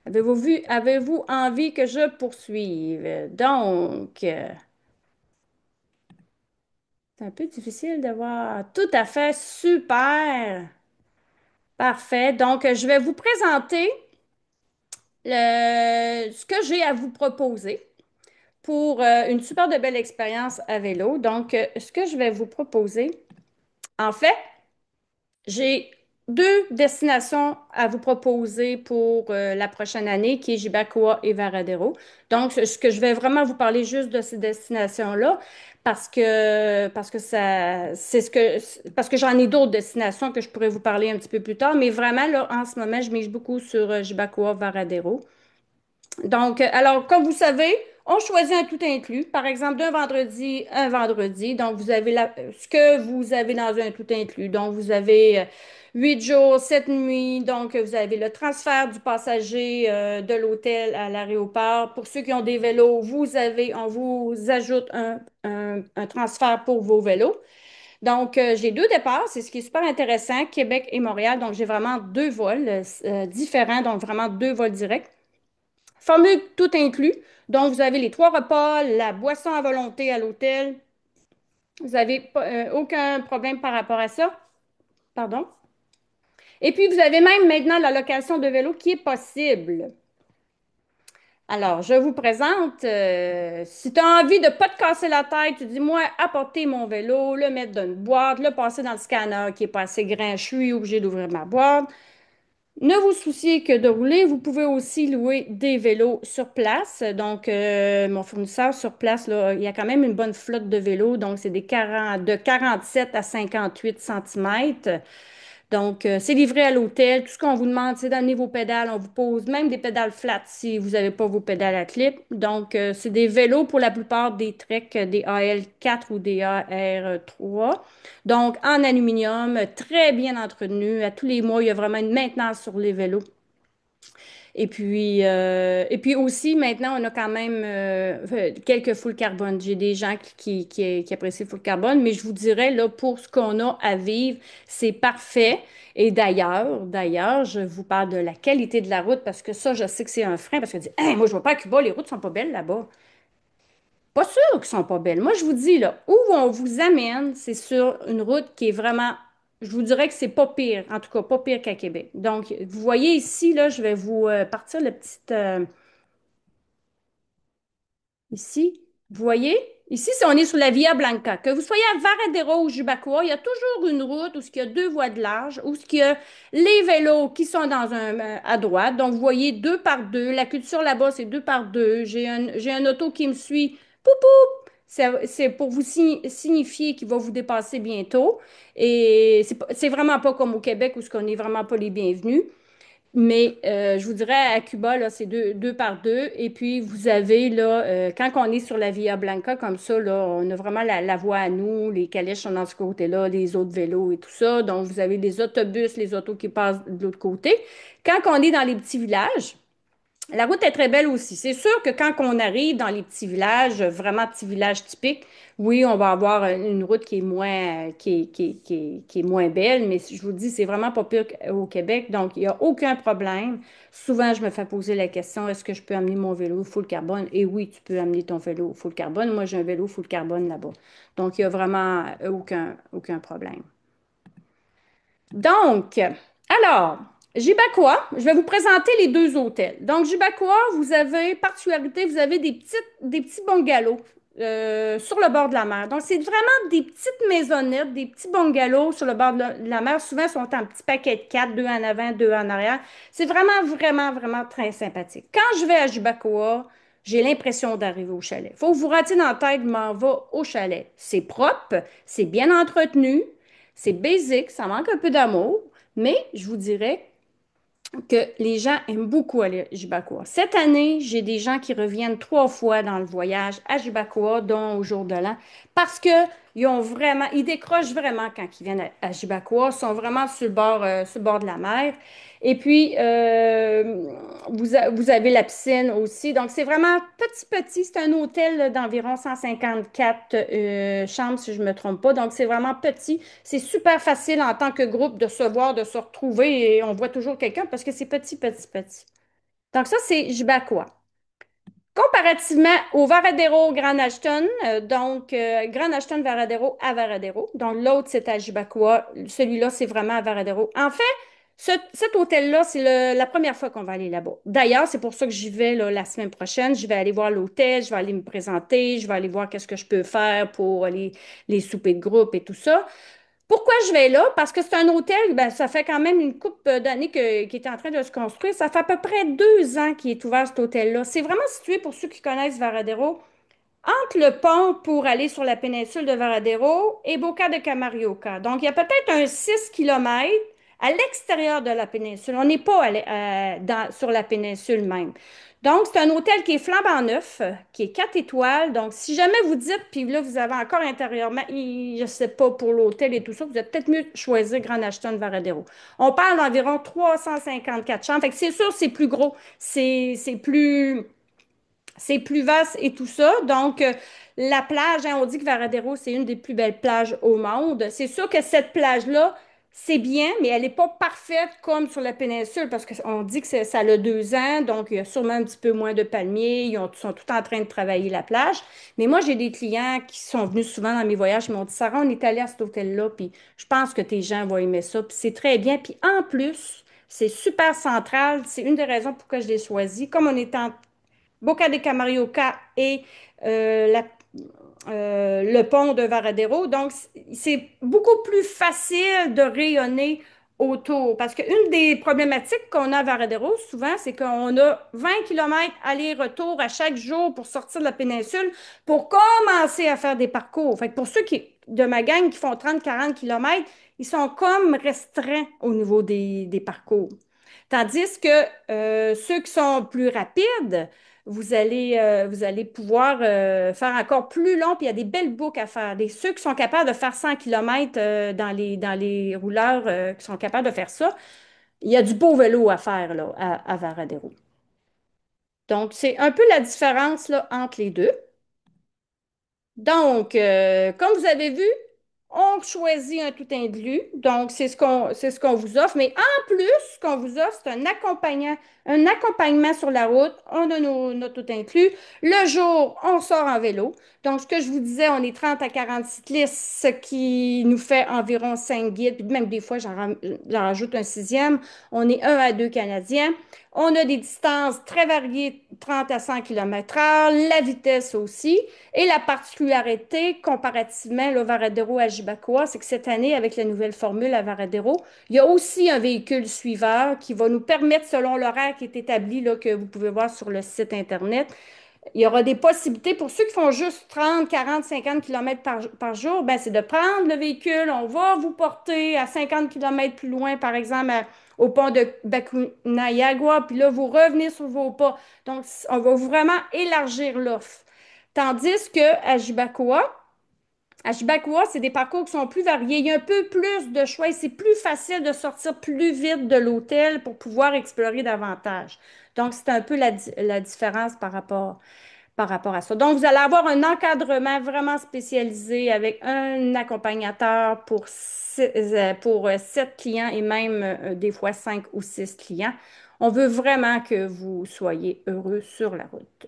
Avez-vous envie que je poursuive? Donc, c'est un peu difficile de voir. Tout à fait, super, parfait. Donc, je vais vous présenter ce que j'ai à vous proposer pour une super de belle expérience à vélo. Donc, ce que je vais vous proposer, en fait, j'ai deux destinations à vous proposer pour la prochaine année, qui est Jibacoa et Varadero. Donc, ce que je vais vraiment vous parler juste de ces destinations-là, parce que ça, c'est ce que, parce que j'en ai d'autres destinations que je pourrais vous parler un petit peu plus tard, mais vraiment, là, en ce moment, je mise beaucoup sur Jibacoa, Varadero. Donc, alors, comme vous savez, on choisit un tout inclus. Par exemple, d'un vendredi, un vendredi. Donc, vous avez ce que vous avez dans un tout inclus. Donc, vous avez 8 jours, 7 nuits. Donc, vous avez le transfert du passager de l'hôtel à l'aéroport. Pour ceux qui ont des vélos, on vous ajoute un transfert pour vos vélos. Donc, j'ai deux départs. C'est ce qui est super intéressant, Québec et Montréal. Donc, j'ai vraiment deux vols différents. Donc, vraiment deux vols directs. Formule tout inclus. Donc, vous avez les trois repas, la boisson à volonté à l'hôtel. Vous n'avez aucun problème par rapport à ça. Pardon. Et puis, vous avez même maintenant la location de vélo qui est possible. Alors, je vous présente, si tu as envie de ne pas te casser la tête, tu dis, moi, apporter mon vélo, le mettre dans une boîte, le passer dans le scanner qui n'est pas assez grand, je suis obligé d'ouvrir ma boîte. Ne vous souciez que de rouler. Vous pouvez aussi louer des vélos sur place. Donc, mon fournisseur sur place, là, il y a quand même une bonne flotte de vélos. Donc, c'est de 47 à 58 centimètres. Donc, c'est livré à l'hôtel. Tout ce qu'on vous demande, c'est d'amener vos pédales. On vous pose même des pédales flat si vous n'avez pas vos pédales à clip. Donc, c'est des vélos pour la plupart des Trek, des AL4 ou des AR3. Donc, en aluminium, très bien entretenu. À tous les mois, il y a vraiment une maintenance sur les vélos. Et puis aussi, maintenant, on a quand même quelques full carbone. J'ai des gens qui apprécient le full carbone, mais je vous dirais, là, pour ce qu'on a à vivre, c'est parfait. Et d'ailleurs, je vous parle de la qualité de la route parce que ça, je sais que c'est un frein parce que hey, moi, je ne vais pas à Cuba, les routes sont pas belles là-bas. Pas sûr qu'elles sont pas belles. Moi, je vous dis, là, où on vous amène, c'est sur une route qui est vraiment, je vous dirais que c'est pas pire, en tout cas, pas pire qu'à Québec. Donc, vous voyez ici, là, je vais vous partir le petit, ici, vous voyez? Ici, si on est sur la Via Blanca, que vous soyez à Varadero ou Jubacoa, il y a toujours une route où il y a deux voies de large, où il y a les vélos qui sont à droite. Donc, vous voyez deux par deux. La culture là-bas, c'est deux par deux. J'ai un auto qui me suit. Poup, poup. C'est pour vous signifier qu'il va vous dépasser bientôt. Et c'est vraiment pas comme au Québec où ce qu'on n'est vraiment pas les bienvenus. Mais je vous dirais, à Cuba, là, c'est deux par deux. Et puis, vous avez, là, quand on est sur la Via Blanca comme ça, là, on a vraiment la voie à nous, les calèches sont dans ce côté-là, les autres vélos et tout ça. Donc, vous avez les autobus, les autos qui passent de l'autre côté. Quand on est dans les petits villages, la route est très belle aussi. C'est sûr que quand on arrive dans les petits villages, vraiment petits villages typiques, oui, on va avoir une route qui est moins, qui est moins belle, mais je vous dis, c'est vraiment pas pire qu'au Québec, donc il n'y a aucun problème. Souvent, je me fais poser la question, est-ce que je peux amener mon vélo full carbone? Et oui, tu peux amener ton vélo full carbone. Moi, j'ai un vélo full carbone là-bas. Donc, il n'y a vraiment aucun problème. Donc, alors, Jibacoa, je vais vous présenter les deux hôtels. Donc, Jibacoa, vous avez, particularité, vous avez des petits bungalows sur le bord de la mer. Donc, c'est vraiment des petites maisonnettes, des petits bungalows sur le bord de la mer. Souvent, ils sont en petits paquets de quatre, deux en avant, deux en arrière. C'est vraiment très sympathique. Quand je vais à Jibacoa, j'ai l'impression d'arriver au chalet. Faut que vous ratiez dans la tête, je m'en vais au chalet. C'est propre, c'est bien entretenu. C'est basique, ça manque un peu d'amour, mais je vous dirais que les gens aiment beaucoup aller à Jibacoa. Cette année, j'ai des gens qui reviennent 3 fois dans le voyage à Jibacoa, dont au jour de l'an, parce que ils décrochent vraiment quand ils viennent à Jibacoa, sont vraiment sur le bord de la mer. Et puis, vous avez la piscine aussi. Donc, c'est vraiment petit. C'est un hôtel d'environ 154 chambres, si je ne me trompe pas. Donc, c'est vraiment petit. C'est super facile en tant que groupe de se voir, de se retrouver et on voit toujours quelqu'un parce que c'est petit. Donc, ça, c'est Jibacoa. Comparativement au Varadero Grand Ashton, donc Grand Ashton Varadero à Varadero. Donc, l'autre, c'est à Jibacoa. Celui-là, c'est vraiment à Varadero. En fait, Cet hôtel-là, c'est la première fois qu'on va aller là-bas. D'ailleurs, c'est pour ça que j'y vais là, la semaine prochaine. Je vais aller voir l'hôtel, je vais aller me présenter, je vais aller voir qu'est-ce que je peux faire pour les soupers de groupe et tout ça. Pourquoi je vais là? Parce que c'est un hôtel, ben, ça fait quand même une couple d'années qu'il est en train de se construire. Ça fait à peu près 2 ans qu'il est ouvert, cet hôtel-là. C'est vraiment situé, pour ceux qui connaissent Varadero, entre le pont pour aller sur la péninsule de Varadero et Boca de Camarioca. Donc, il y a peut-être un 6 kilomètres à l'extérieur de la péninsule. On n'est pas sur la péninsule même. Donc, c'est un hôtel qui est flambant neuf, qui est 4 étoiles. Donc, si jamais vous dites, puis là, vous avez encore intérieurement, je ne sais pas, pour l'hôtel et tout ça, vous êtes peut-être mieux de choisir Grand Ashton Varadero. On parle d'environ 354 chambres. Fait que c'est sûr, c'est plus gros. C'est plus vaste et tout ça. Donc, la plage, hein, on dit que Varadero, c'est une des plus belles plages au monde. C'est sûr que cette plage-là, c'est bien, mais elle n'est pas parfaite comme sur la péninsule parce qu'on dit que ça a 2 ans, donc il y a sûrement un petit peu moins de palmiers. Ils sont tout en train de travailler la plage. Mais moi, j'ai des clients qui sont venus souvent dans mes voyages, ils m'ont dit, Sarah, on est allé à cet hôtel-là, puis je pense que tes gens vont aimer ça. Puis c'est très bien. Puis en plus, c'est super central. C'est une des raisons pourquoi je l'ai choisi. Comme on est en Boca de Camarioca et le pont de Varadero. Donc, c'est beaucoup plus facile de rayonner autour. Parce qu'une des problématiques qu'on a à Varadero, souvent, c'est qu'on a 20 kilomètres aller-retour à chaque jour pour sortir de la péninsule pour commencer à faire des parcours. Fait que pour ceux de ma gang qui font 30-40 kilomètres, ils sont comme restreints au niveau des parcours. Tandis que ceux qui sont plus rapides, vous allez pouvoir faire encore plus long, puis il y a des belles boucles à faire. Ceux qui sont capables de faire 100 km dans les rouleurs qui sont capables de faire ça, il y a du beau vélo à faire là, à Varadero. Donc, c'est un peu la différence là, entre les deux. Donc, comme vous avez vu, on choisit un tout inclus. Donc, c'est ce qu'on vous offre. Mais en plus, ce qu'on vous offre, c'est un accompagnement sur la route. On a notre tout inclus. Le jour, on sort en vélo. Donc, ce que je vous disais, on est 30 à 40 cyclistes, ce qui nous fait environ 5 guides. Puis même des fois, j'en rajoute un sixième. On est 1 à 2 Canadiens. On a des distances très variées, 30 à 100 km/h, la vitesse aussi. Et la particularité, comparativement au Varadero à Jibacoa, c'est que cette année, avec la nouvelle formule à Varadero, il y a aussi un véhicule suiveur qui va nous permettre, selon l'horaire qui est établi, là, que vous pouvez voir sur le site Internet, il y aura des possibilités pour ceux qui font juste 30, 40, 50 km par jour, ben, c'est de prendre le véhicule, on va vous porter à 50 km plus loin, par exemple, au pont de Bacunayagua, puis là, vous revenez sur vos pas. Donc, on va vraiment élargir l'offre. Tandis que à Jibacoa, c'est des parcours qui sont plus variés. Il y a un peu plus de choix et c'est plus facile de sortir plus vite de l'hôtel pour pouvoir explorer davantage. Donc, c'est un peu la différence par rapport à ça. Donc, vous allez avoir un encadrement vraiment spécialisé avec un accompagnateur pour 7 clients et même des fois 5 ou 6 clients. On veut vraiment que vous soyez heureux sur la route.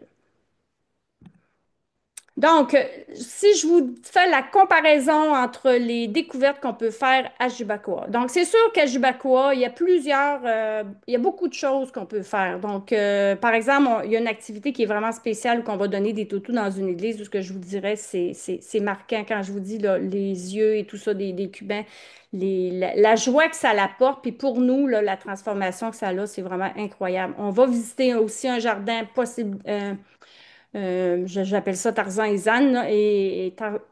Donc, si je vous fais la comparaison entre les découvertes qu'on peut faire à Jubacoa. Donc, c'est sûr qu'à Jubacoa, il y a beaucoup de choses qu'on peut faire. Donc, par exemple, il y a une activité qui est vraiment spéciale où on va donner des toutous dans une église où ce que je vous dirais, c'est marquant quand je vous dis là, les yeux et tout ça des Cubains, la joie que ça l'apporte. Puis pour nous, là, la transformation que ça a, c'est vraiment incroyable. On va visiter aussi un jardin possible. J'appelle ça Tarzan et Zan, là,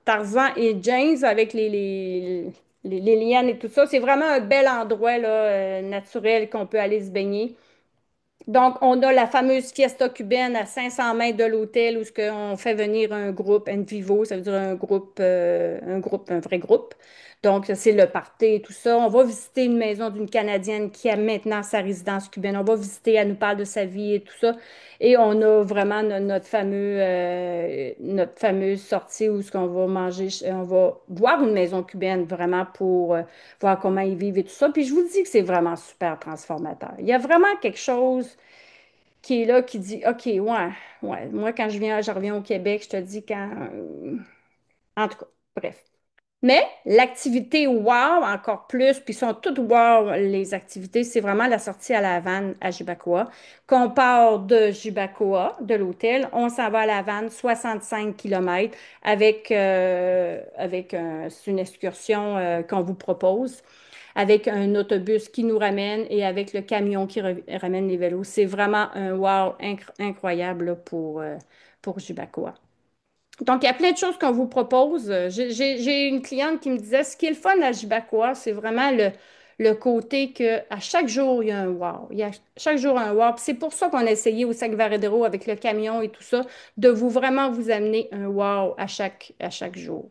Tarzan et James avec les lianes et tout ça. C'est vraiment un bel endroit là, naturel qu'on peut aller se baigner. Donc, on a la fameuse fiesta cubaine à 500 mètres de l'hôtel où on fait venir un groupe en vivo, ça veut dire un vrai groupe. Donc, c'est le party et tout ça. On va visiter une maison d'une Canadienne qui a maintenant sa résidence cubaine. On va visiter, elle nous parle de sa vie et tout ça. Et on a vraiment notre fameuse sortie où ce qu'on va manger, on va voir une maison cubaine vraiment pour voir comment ils vivent et tout ça. Puis je vous dis que c'est vraiment super transformateur. Il y a vraiment quelque chose qui est là, qui dit, OK, ouais, ouais. Moi, quand je reviens au Québec, je te dis quand. En tout cas, bref. Mais l'activité wow, encore plus, puis sont toutes wow, les activités, c'est vraiment la sortie à la Havane à Jibacoa. Qu'on part de Jibacoa, de l'hôtel, on s'en va à la Havane, 65 km, c'est une excursion qu'on vous propose, avec un autobus qui nous ramène et avec le camion qui ramène les vélos. C'est vraiment un wow incroyable là, pour Jibacoa. Donc, il y a plein de choses qu'on vous propose. J'ai une cliente qui me disait, ce qui est le fun à Jibacoa, c'est vraiment le côté que à chaque jour, il y a un wow. Il y a chaque jour un wow. Puis c'est pour ça qu'on a essayé au Sac Varadero avec le camion et tout ça, de vraiment vous amener un wow à chaque jour.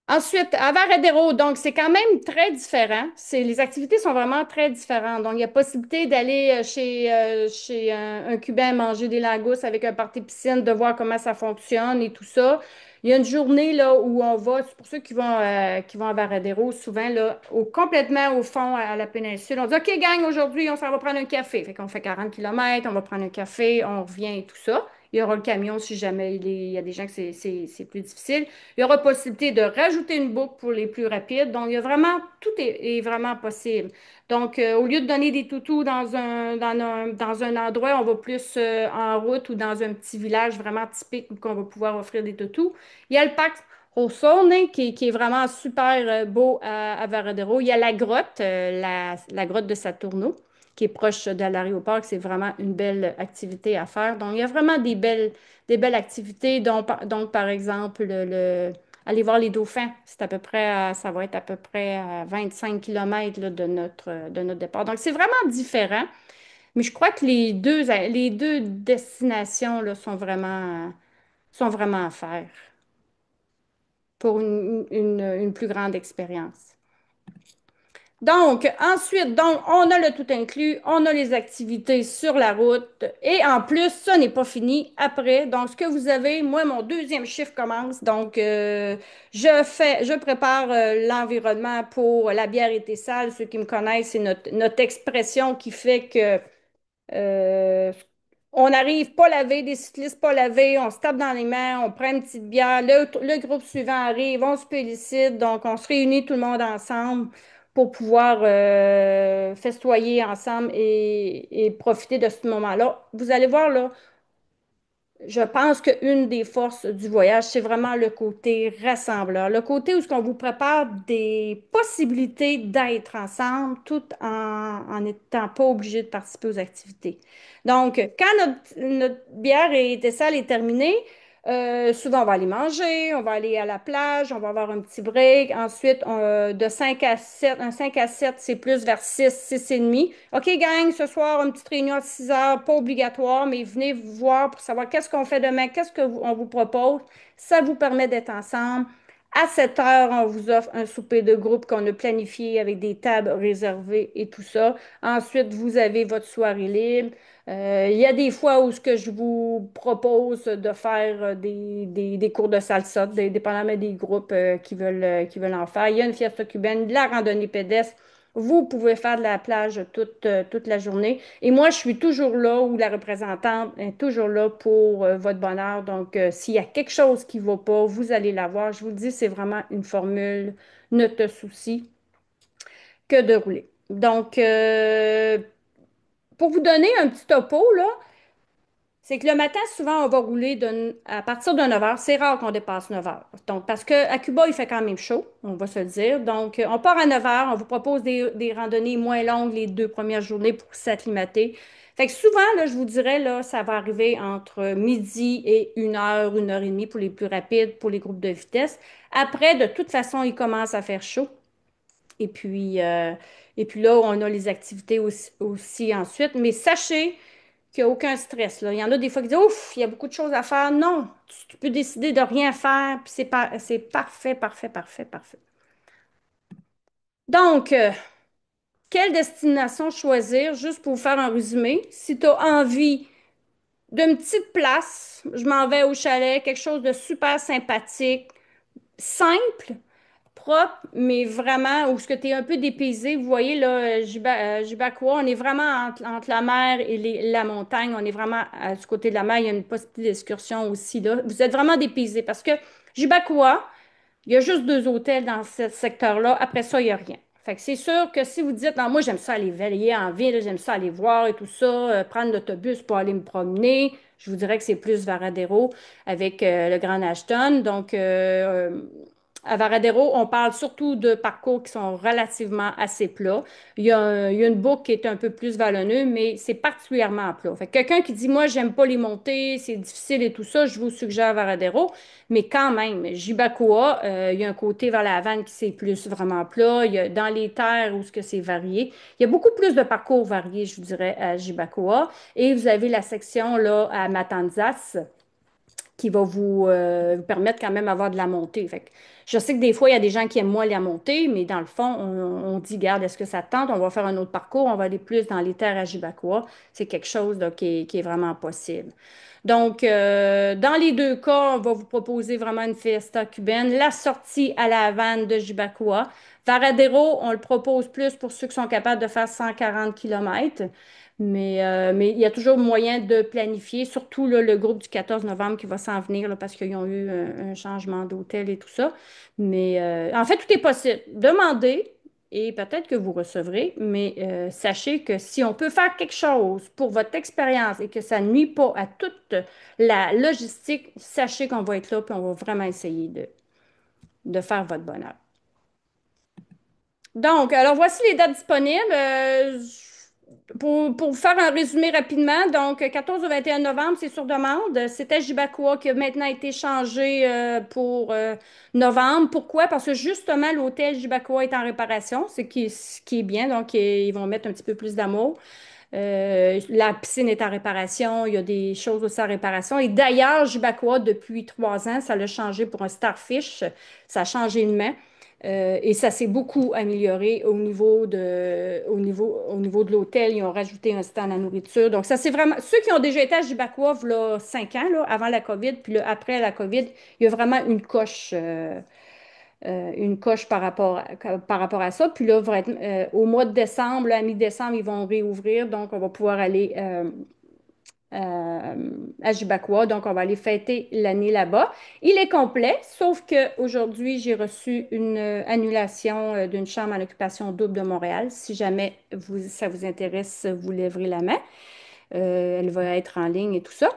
Ensuite, à Varadero, donc c'est quand même très différent. Les activités sont vraiment très différentes. Donc, il y a possibilité d'aller chez un Cubain manger des langoustes avec un party piscine, de voir comment ça fonctionne et tout ça. Il y a une journée là où on va, c'est pour ceux qui vont à Varadero, souvent là, complètement au fond à la péninsule. On dit, OK, gang, aujourd'hui, on s'en va prendre un café. Fait qu'on fait 40 kilomètres, on va prendre un café, on revient et tout ça. Il y aura le camion si jamais il y a des gens que c'est plus difficile. Il y aura possibilité de rajouter une boucle pour les plus rapides. Donc, il y a vraiment, tout est vraiment possible. Donc, au lieu de donner des toutous dans un endroit, on va plus en route ou dans un petit village vraiment typique où on va pouvoir offrir des toutous. Il y a le parc Rosone qui est vraiment super beau à Varadero. Il y a la grotte, la grotte de Saturno, qui est proche de l'aéroport. C'est vraiment une belle activité à faire. Donc, il y a vraiment des belles activités, donc, par exemple, aller voir les dauphins. Ça va être à peu près à 25 km de notre départ. Donc, c'est vraiment différent. Mais je crois que les deux destinations là, sont vraiment à faire pour une plus grande expérience. Donc, on a le tout inclus, on a les activités sur la route et en plus, ça n'est pas fini après. Donc, ce que vous avez, moi, mon deuxième chiffre commence. Donc, je prépare l'environnement pour la bière était sale. Ceux qui me connaissent, c'est notre expression qui fait que euh, on n'arrive pas lavé, des cyclistes pas lavés, on se tape dans les mains, on prend une petite bière, le groupe suivant arrive, on se félicite, donc on se réunit tout le monde ensemble pour pouvoir festoyer ensemble et profiter de ce moment-là. Vous allez voir là, je pense qu'une des forces du voyage, c'est vraiment le côté rassembleur, le côté où ce qu'on vous prépare des possibilités d'être ensemble tout en n'étant pas obligé de participer aux activités. Donc, quand notre bière et sale est terminée, souvent on va aller manger, on va aller à la plage, on va avoir un petit break. Ensuite, de 5 à 7, un 5 à 7, c'est plus vers 6, 6 et demi. OK, gang, ce soir, une petite réunion à 6 heures, pas obligatoire, mais venez vous voir pour savoir qu'est-ce qu'on fait demain, qu'est-ce qu'on vous propose. Ça vous permet d'être ensemble. À 7 heures, on vous offre un souper de groupe qu'on a planifié avec des tables réservées et tout ça. Ensuite, vous avez votre soirée libre. Il y a des fois où ce que je vous propose de faire des cours de salsa, dépendamment des groupes qui veulent en faire. Il y a une fiesta cubaine, de la randonnée pédestre. Vous pouvez faire de la plage toute la journée. Et moi, je suis toujours là, ou la représentante est toujours là pour votre bonheur. Donc, s'il y a quelque chose qui ne va pas, vous allez la voir. Je vous le dis, c'est vraiment une formule, ne te soucie que de rouler. Donc, pour vous donner un petit topo, là, c'est que le matin, souvent, on va rouler à partir de 9 heures. C'est rare qu'on dépasse 9 heures. Donc, parce qu'à Cuba, il fait quand même chaud, on va se le dire. Donc, on part à 9 heures. On vous propose des randonnées moins longues les 2 premières journées pour s'acclimater. Fait que souvent, là, je vous dirais, là, ça va arriver entre midi et 1 heure et demie pour les plus rapides, pour les groupes de vitesse. Après, de toute façon, il commence à faire chaud. Et puis, là, on a les activités aussi ensuite. Mais sachez qu'il n'y a aucun stress, là. Il y en a des fois qui disent, ouf, il y a beaucoup de choses à faire. Non, tu peux décider de rien faire, puis c'est parfait, parfait, parfait, parfait. Donc, quelle destination choisir? Juste pour vous faire un résumé. Si tu as envie d'une petite place, je m'en vais au chalet, quelque chose de super sympathique, simple, propre, mais vraiment où ce que tu es un peu dépaysé. Vous voyez, là, Jibacoa, on est vraiment entre la mer et la montagne. On est vraiment du côté de la mer. Il y a une possibilité d'excursion aussi, là. Vous êtes vraiment dépaysé parce que Jibacoa, Il y a juste deux hôtels dans ce secteur-là. Après ça, il n'y a rien. Fait que c'est sûr que si vous dites, non, moi, j'aime ça aller veiller en ville, j'aime ça aller voir et tout ça, prendre l'autobus pour aller me promener, je vous dirais que c'est plus Varadero avec le Grand Ashton. Donc, à Varadero, on parle surtout de parcours qui sont relativement assez plats. Il y a une boucle qui est un peu plus vallonneuse, mais c'est particulièrement plat. Fait que quelqu'un qui dit, moi, j'aime pas les montées, c'est difficile et tout ça, je vous suggère Varadero. Mais quand même, Jibacoa, il y a un côté vers la Havane qui c'est plus vraiment plat. Il y a dans les terres où ce que c'est varié. Il y a beaucoup plus de parcours variés, je vous dirais, à Jibacoa. Et vous avez la section là à Matanzas qui va vous permettre quand même d'avoir de la montée. Fait que je sais que des fois, il y a des gens qui aiment moins la montée, mais dans le fond, on dit, garde, est-ce que ça te tente? On va faire un autre parcours, on va aller plus dans les terres à Jibacoa. C'est quelque chose là, qui est vraiment possible. Donc, dans les deux cas, on va vous proposer vraiment une fiesta cubaine. La sortie à la Havane de Jibacoa. Varadero, on le propose plus pour ceux qui sont capables de faire 140 kilomètres. Mais il y a toujours moyen de planifier, surtout là, le groupe du 14 novembre qui va s'en venir là, parce qu'ils ont eu un changement d'hôtel et tout ça. Mais en fait, tout est possible. Demandez et peut-être que vous recevrez, mais sachez que si on peut faire quelque chose pour votre expérience et que ça ne nuit pas à toute la logistique, sachez qu'on va être là et on va vraiment essayer de faire votre bonheur. Donc, alors voici les dates disponibles. Pour faire un résumé rapidement, donc 14 au 21 novembre, c'est sur demande. C'était Jibacoa qui a maintenant été changé pour novembre. Pourquoi? Parce que justement, l'hôtel Jibacoa est en réparation, ce qui est bien. Donc, ils vont mettre un petit peu plus d'amour. La piscine est en réparation, il y a des choses aussi en réparation. Et d'ailleurs, Jibacoa, depuis 3 ans, ça l'a changé pour un Starfish. Ça a changé de main. Et ça s'est beaucoup amélioré au niveau de l'hôtel. Ils ont rajouté un stand à nourriture. Donc, ça c'est vraiment. Ceux qui ont déjà été à Jibacoa, là, 5 ans, là, avant la COVID, puis là, après la COVID, il y a vraiment une coche par rapport à ça. Puis là, au mois de décembre, là, à mi-décembre, ils vont réouvrir. Donc, on va pouvoir aller à Jibacoa. Donc, on va aller fêter l'année là-bas. Il est complet, sauf qu'aujourd'hui, j'ai reçu une annulation d'une chambre en occupation double de Montréal. Si jamais ça vous intéresse, vous lèverez la main. Elle va être en ligne et tout ça.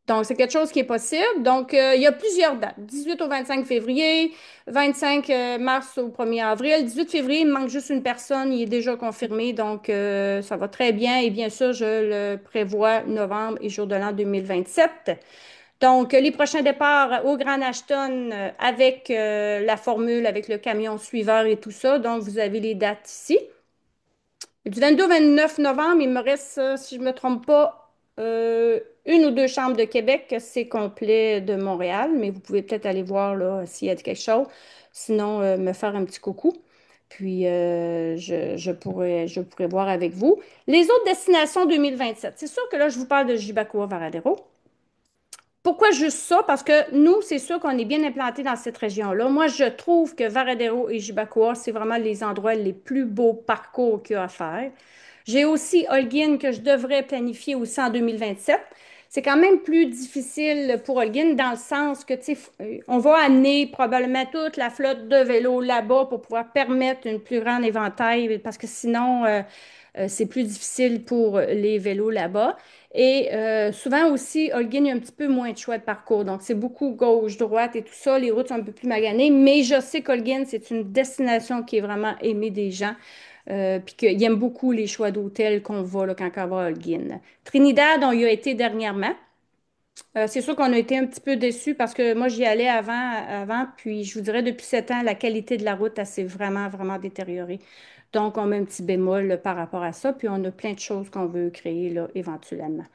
Donc, c'est quelque chose qui est possible. Donc, il y a plusieurs dates. 18 au 25 février, 25 mars au 1er avril. 18 février, il me manque juste une personne. Il est déjà confirmé. Donc, ça va très bien. Et bien sûr, je le prévois novembre et jour de l'an 2027. Donc, les prochains départs au Grand Ashton avec la formule, avec le camion suiveur et tout ça. Donc, vous avez les dates ici. Du 22 au 29 novembre, il me reste, si je ne me trompe pas, une ou deux chambres de Québec, c'est complet de Montréal, mais vous pouvez peut-être aller voir là s'il y a quelque chose. Sinon, me faire un petit coucou. Puis, je pourrais voir avec vous. Les autres destinations 2027. C'est sûr que là, je vous parle de Jibacoa Varadero. Pourquoi juste ça? Parce que nous, c'est sûr qu'on est bien implanté dans cette région-là. Moi, je trouve que Varadero et Jibacoa, c'est vraiment les endroits les plus beaux parcours qu'il y a à faire. J'ai aussi Holguín que je devrais planifier aussi en 2027. C'est quand même plus difficile pour Holguín dans le sens que, tu sais, on va amener probablement toute la flotte de vélos là-bas pour pouvoir permettre une plus grande éventail parce que sinon, c'est plus difficile pour les vélos là-bas. Et souvent aussi, Holguín, il y a un petit peu moins de choix de parcours. Donc, c'est beaucoup gauche, droite et tout ça. Les routes sont un peu plus maganées. Mais je sais qu'Holguín, c'est une destination qui est vraiment aimée des gens. Puis qu'ils aiment beaucoup les choix d'hôtels qu'on va là, quand on va à Holguín. Trinidad, on y a été dernièrement. C'est sûr qu'on a été un petit peu déçus parce que moi, j'y allais avant, puis je vous dirais, depuis 7 ans, la qualité de la route, elle s'est vraiment, vraiment détériorée. Donc, on met un petit bémol là, par rapport à ça, puis on a plein de choses qu'on veut créer là, éventuellement.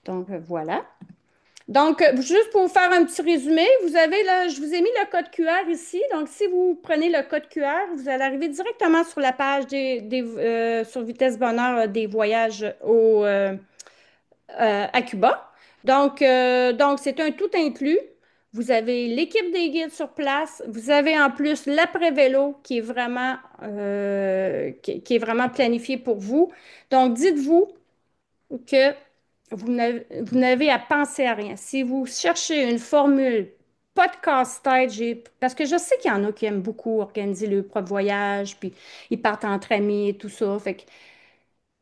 Donc, voilà. Donc, juste pour vous faire un petit résumé, vous avez là, je vous ai mis le code QR ici. Donc, si vous prenez le code QR, vous allez arriver directement sur la page sur Vitesse Bonheur des voyages à Cuba. Donc, c'est un tout inclus. Vous avez l'équipe des guides sur place. Vous avez en plus l'après-vélo qui est vraiment planifié pour vous. Donc, dites-vous que vous n'avez à penser à rien. Si vous cherchez une formule pas de casse-tête. Parce que je sais qu'il y en a qui aiment beaucoup organiser leur propre voyage, puis ils partent entre amis et tout ça. Fait que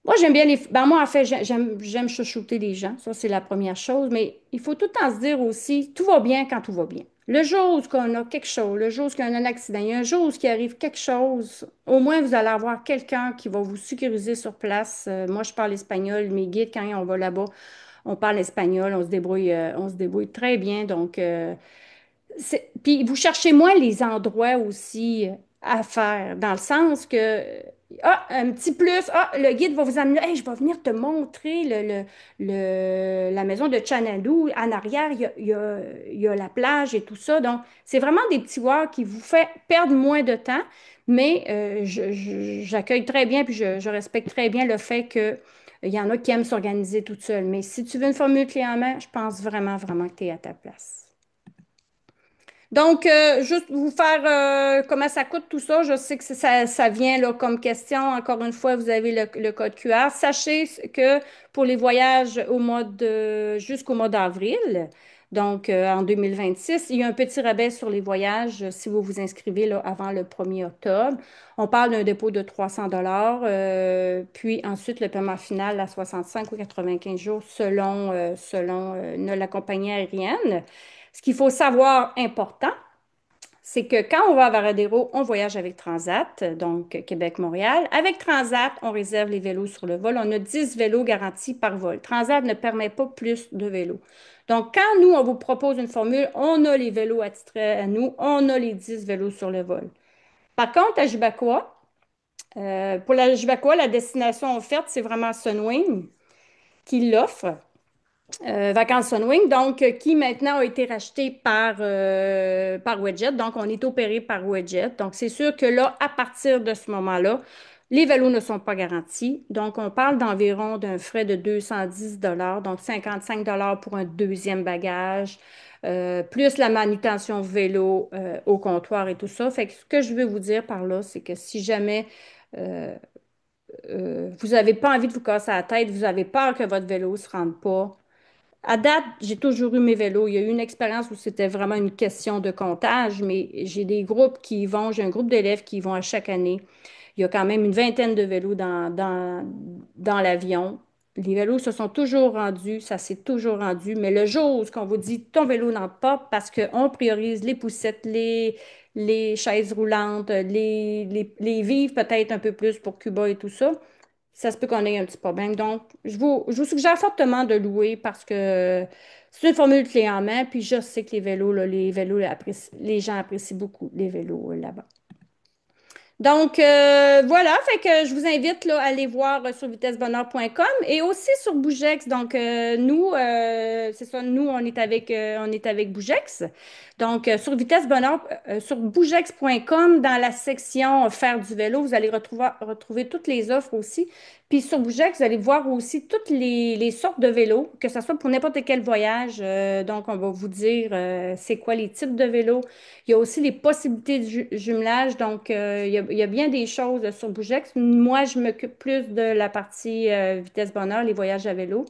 moi, j'aime bien les. Ben, moi, en fait, j'aime chouchouter les gens. Ça, c'est la première chose. Mais il faut tout le temps se dire aussi, tout va bien quand tout va bien. Le jour où on a quelque chose, le jour où il y a un accident, il y a un jour où il arrive quelque chose, au moins vous allez avoir quelqu'un qui va vous sécuriser sur place. Moi, je parle espagnol. Mes guides, quand on va là-bas, on parle espagnol, on se débrouille très bien. Donc, puis vous cherchez moins les endroits aussi à faire, dans le sens que, ah, un petit plus, ah, le guide va vous amener, hey, je vais venir te montrer la maison de Xanadu. En arrière, il y a la plage et tout ça. Donc, c'est vraiment des petits walks qui vous fait perdre moins de temps, mais j'accueille très bien, puis je respecte très bien le fait que il y en a qui aiment s'organiser toute seule. Mais si tu veux une formule clé en main, je pense vraiment, vraiment que tu es à ta place. Donc, juste vous faire comment ça coûte tout ça. Je sais que ça vient là, comme question. Encore une fois, vous avez le code QR. Sachez que pour les voyages jusqu'au mois d'avril, donc en 2026, il y a un petit rabais sur les voyages si vous vous inscrivez là, avant le 1er octobre. On parle d'un dépôt de 300 puis ensuite le paiement final à 65 ou 95 jours selon la compagnie aérienne. Ce qu'il faut savoir important, c'est que quand on va à Varadero, on voyage avec Transat, donc Québec-Montréal. Avec Transat, on réserve les vélos sur le vol. On a 10 vélos garantis par vol. Transat ne permet pas plus de vélos. Donc, quand nous, on vous propose une formule, on a les vélos attitrés à nous, on a les 10 vélos sur le vol. Par contre, à Jubacoa, pour la Jubacoa, la destination offerte, c'est vraiment Sunwing qui l'offre. Vacances Sunwing, donc qui maintenant a été racheté par Wedget. Donc, on est opéré par Wedget. Donc, c'est sûr que là, à partir de ce moment-là, les vélos ne sont pas garantis. Donc, on parle d'environ d'un frais de 210 donc 55 pour un deuxième bagage, plus la manutention vélo au comptoir et tout ça. Fait que ce que je veux vous dire par là, c'est que si jamais euh, vous n'avez pas envie de vous casser la tête, vous avez peur que votre vélo ne se rende pas, à date, j'ai toujours eu mes vélos. Il y a eu une expérience où c'était vraiment une question de comptage, mais j'ai des groupes qui y vont, j'ai un groupe d'élèves qui y vont à chaque année. Il y a quand même une vingtaine de vélos dans l'avion. Les vélos se sont toujours rendus, ça s'est toujours rendu, mais le jour où on vous dit ton vélo n'entre pas parce qu'on priorise les poussettes, les chaises roulantes, les vivres peut-être un peu plus pour Cuba et tout ça, ça se peut qu'on ait un petit problème. Donc, je vous suggère fortement de louer parce que c'est une formule clé en main. Puis je sais que les vélos, les gens apprécient beaucoup les vélos là-bas. Donc, voilà, fait que je vous invite là, à aller voir sur vitessebonheur.com et aussi sur Bougex. Donc, nous, c'est ça, nous, on est avec Bougex. Donc, sur Vitesse sur bougex.com, dans la section faire du vélo, vous allez retrouver toutes les offres aussi. Puis sur Bougex, vous allez voir aussi toutes les sortes de vélos, que ce soit pour n'importe quel voyage. Donc, on va vous dire c'est quoi les types de vélos. Il y a aussi les possibilités de jumelage. Donc, il y a bien des choses sur Bougex. Moi, je m'occupe plus de la partie vitesse bonheur, les voyages à vélo.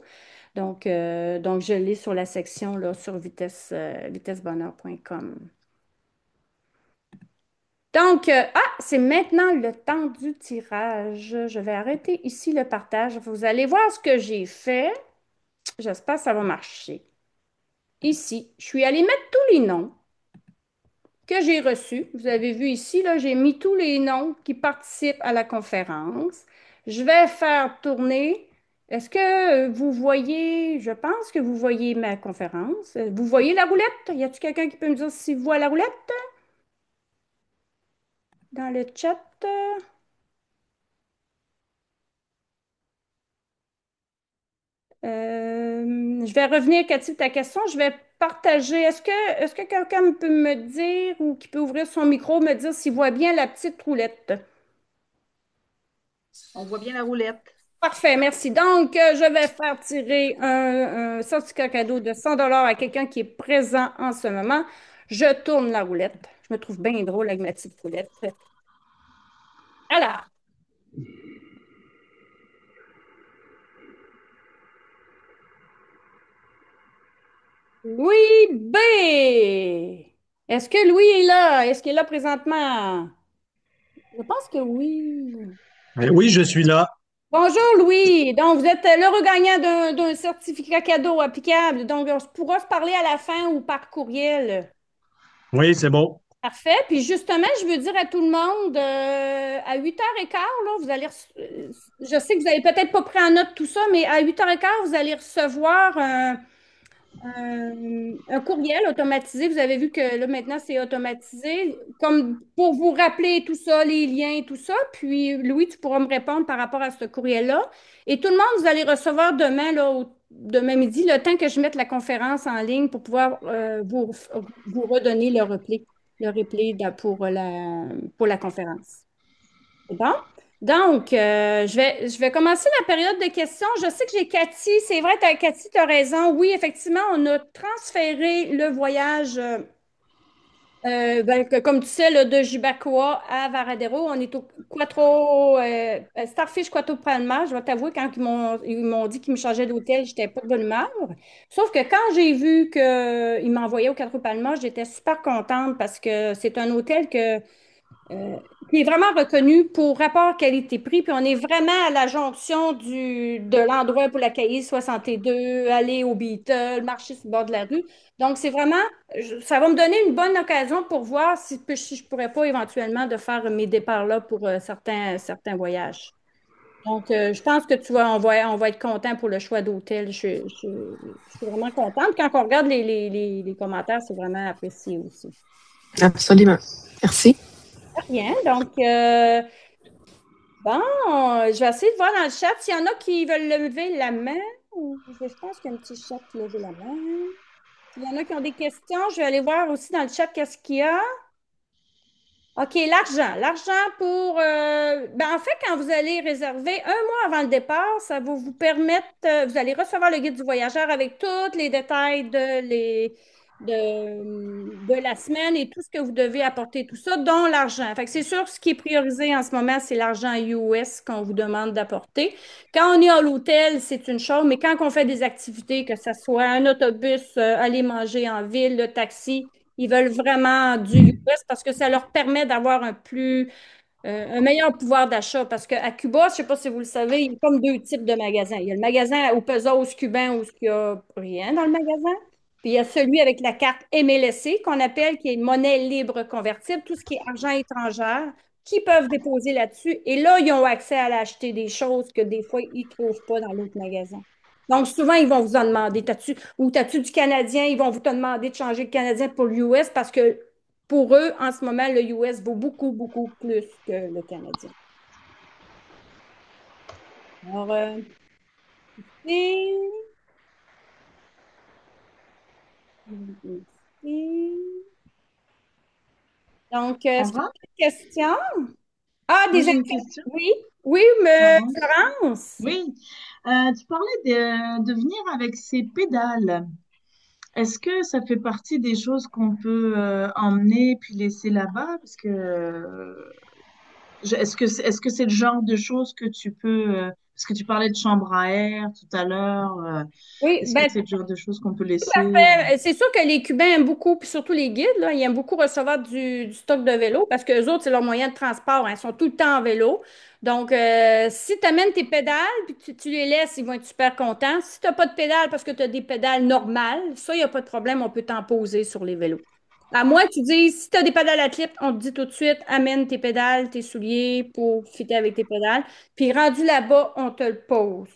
Donc je l'ai sur la section là, sur vitessebonheur.com. Donc, c'est maintenant le temps du tirage. Je vais arrêter ici le partage. Vous allez voir ce que j'ai fait. J'espère que ça va marcher. Ici, je suis allée mettre tous les noms que j'ai reçus. Vous avez vu ici, là, j'ai mis tous les noms qui participent à la conférence. Je vais faire tourner. Est-ce que vous voyez, je pense que vous voyez ma conférence. Vous voyez la roulette? Y a-t-il quelqu'un qui peut me dire s'il voit la roulette dans le chat? Je vais revenir, Cathy, ta question. Je vais partager. Est-ce que quelqu'un peut me dire ou qui peut ouvrir son micro, me dire s'il voit bien la petite roulette? On voit bien la roulette. Parfait, merci. Donc, je vais faire tirer un certificat cadeau de 100 à quelqu'un qui est présent en ce moment. Je tourne la roulette. Je me trouve bien drôle avec ma petite roulette. Alors, oui, B. Est-ce que Louis est là? Est-ce qu'il est là présentement? Je pense que oui. Oui, je suis là. Bonjour Louis. Donc, vous êtes l'heureux gagnant d'un certificat cadeau applicable. Donc, on pourra se parler à la fin ou par courriel. Oui, c'est bon. Parfait. Puis justement, je veux dire à tout le monde, à 8h15, là, je sais que vous n'avez peut-être pas pris en note tout ça, mais à 8h15, vous allez recevoir un courriel automatisé. Vous avez vu que là, maintenant, c'est automatisé, comme pour vous rappeler tout ça, les liens, tout ça. Puis, Louis, tu pourras me répondre par rapport à ce courriel-là. Et tout le monde, vous allez recevoir demain, là, demain midi, le temps que je mette la conférence en ligne pour pouvoir vous redonner pour la conférence. C'est bon? Donc, je vais commencer la période de questions. Je sais que j'ai Cathy. C'est vrai, Cathy, tu as raison. Oui, effectivement, on a transféré le voyage, comme tu sais, là, de Jubacoa à Varadero. On est au Starfish Quattro Palma. Je vais t'avouer, quand ils m'ont dit qu'ils me changeaient d'hôtel, j'étais pas de bonne humeur. Sauf que quand j'ai vu qu'ils m'envoyaient au Quattro Palma, j'étais super contente parce que c'est un hôtel euh, qui est vraiment reconnu pour rapport qualité-prix. Puis on est vraiment à la jonction de l'endroit pour la Caïe 62, aller au Beatle, marcher sur le bord de la rue. Donc, c'est vraiment, ça va me donner une bonne occasion pour voir si je pourrais pas éventuellement de faire mes départs là pour certains voyages. Donc, je pense que on va être content pour le choix d'hôtel. Je suis vraiment contente. Quand on regarde les commentaires, c'est vraiment apprécié aussi. Absolument. Merci. Rien. Donc, bon, je vais essayer de voir dans le chat s'il y en a qui veulent lever la main. Je pense qu'il y a un petit chat lever la main. S'il y en a qui ont des questions, je vais aller voir aussi dans le chat qu'est-ce qu'il y a. OK, l'argent. L'argent pour... en fait, quand vous allez réserver un mois avant le départ, ça va vous permettre... vous allez recevoir le guide du voyageur avec tous les détails de la semaine et tout ce que vous devez apporter, tout ça, dont l'argent. Fait que c'est sûr, ce qui est priorisé en ce moment, c'est l'argent US qu'on vous demande d'apporter. Quand on est à l'hôtel, c'est une chose, mais quand on fait des activités, que ce soit un autobus, aller manger en ville, le taxi, ils veulent vraiment du US parce que ça leur permet d'avoir un meilleur pouvoir d'achat. Parce qu'à Cuba, je ne sais pas si vous le savez, il y a comme deux types de magasins. Il y a le magasin au pesos cubain où il n'y a rien dans le magasin. Puis il y a celui avec la carte MLSC qu'on appelle, qui est monnaie libre convertible, tout ce qui est argent étranger, qui peuvent déposer là-dessus. Et là, ils ont accès à l'acheter des choses que des fois, ils ne trouvent pas dans l'autre magasin. Donc, souvent, ils vont vous en demander, t'as-tu du Canadien? Ils vont vous te demander de changer le Canadien pour l'US parce que pour eux, en ce moment, le US vaut beaucoup, beaucoup plus que le Canadien. Alors, ici, ici. Donc, est-ce que Sarah? tu as des questions? Ah, Moi, des j'ai une inquiétudes. question. Oui, oui, mais Pardon. Florence. Oui, tu parlais de venir avec ces pédales. Est-ce que ça fait partie des choses qu'on peut emmener puis laisser là-bas? Parce que est-ce que c'est le genre de choses que tu peux parce que tu parlais de chambre à air tout à l'heure. Oui, Est-ce que ben, c'est le genre de choses qu'on peut tout à laisser? fait. C'est sûr que les Cubains aiment beaucoup, puis surtout les guides, là, ils aiment beaucoup recevoir du stock de vélo parce que les autres, c'est leur moyen de transport, hein, ils sont tout le temps en vélo. Donc, si tu amènes tes pédales puis que tu les laisses, ils vont être super contents. Si tu n'as pas de pédales parce que tu as des pédales normales, ça, il n'y a pas de problème, on peut t'en poser sur les vélos. À moins que tu dises, si tu as des pédales athlètes, on te dit tout de suite, amène tes pédales, tes souliers pour fitter avec tes pédales. Puis rendu là-bas, on te le pose.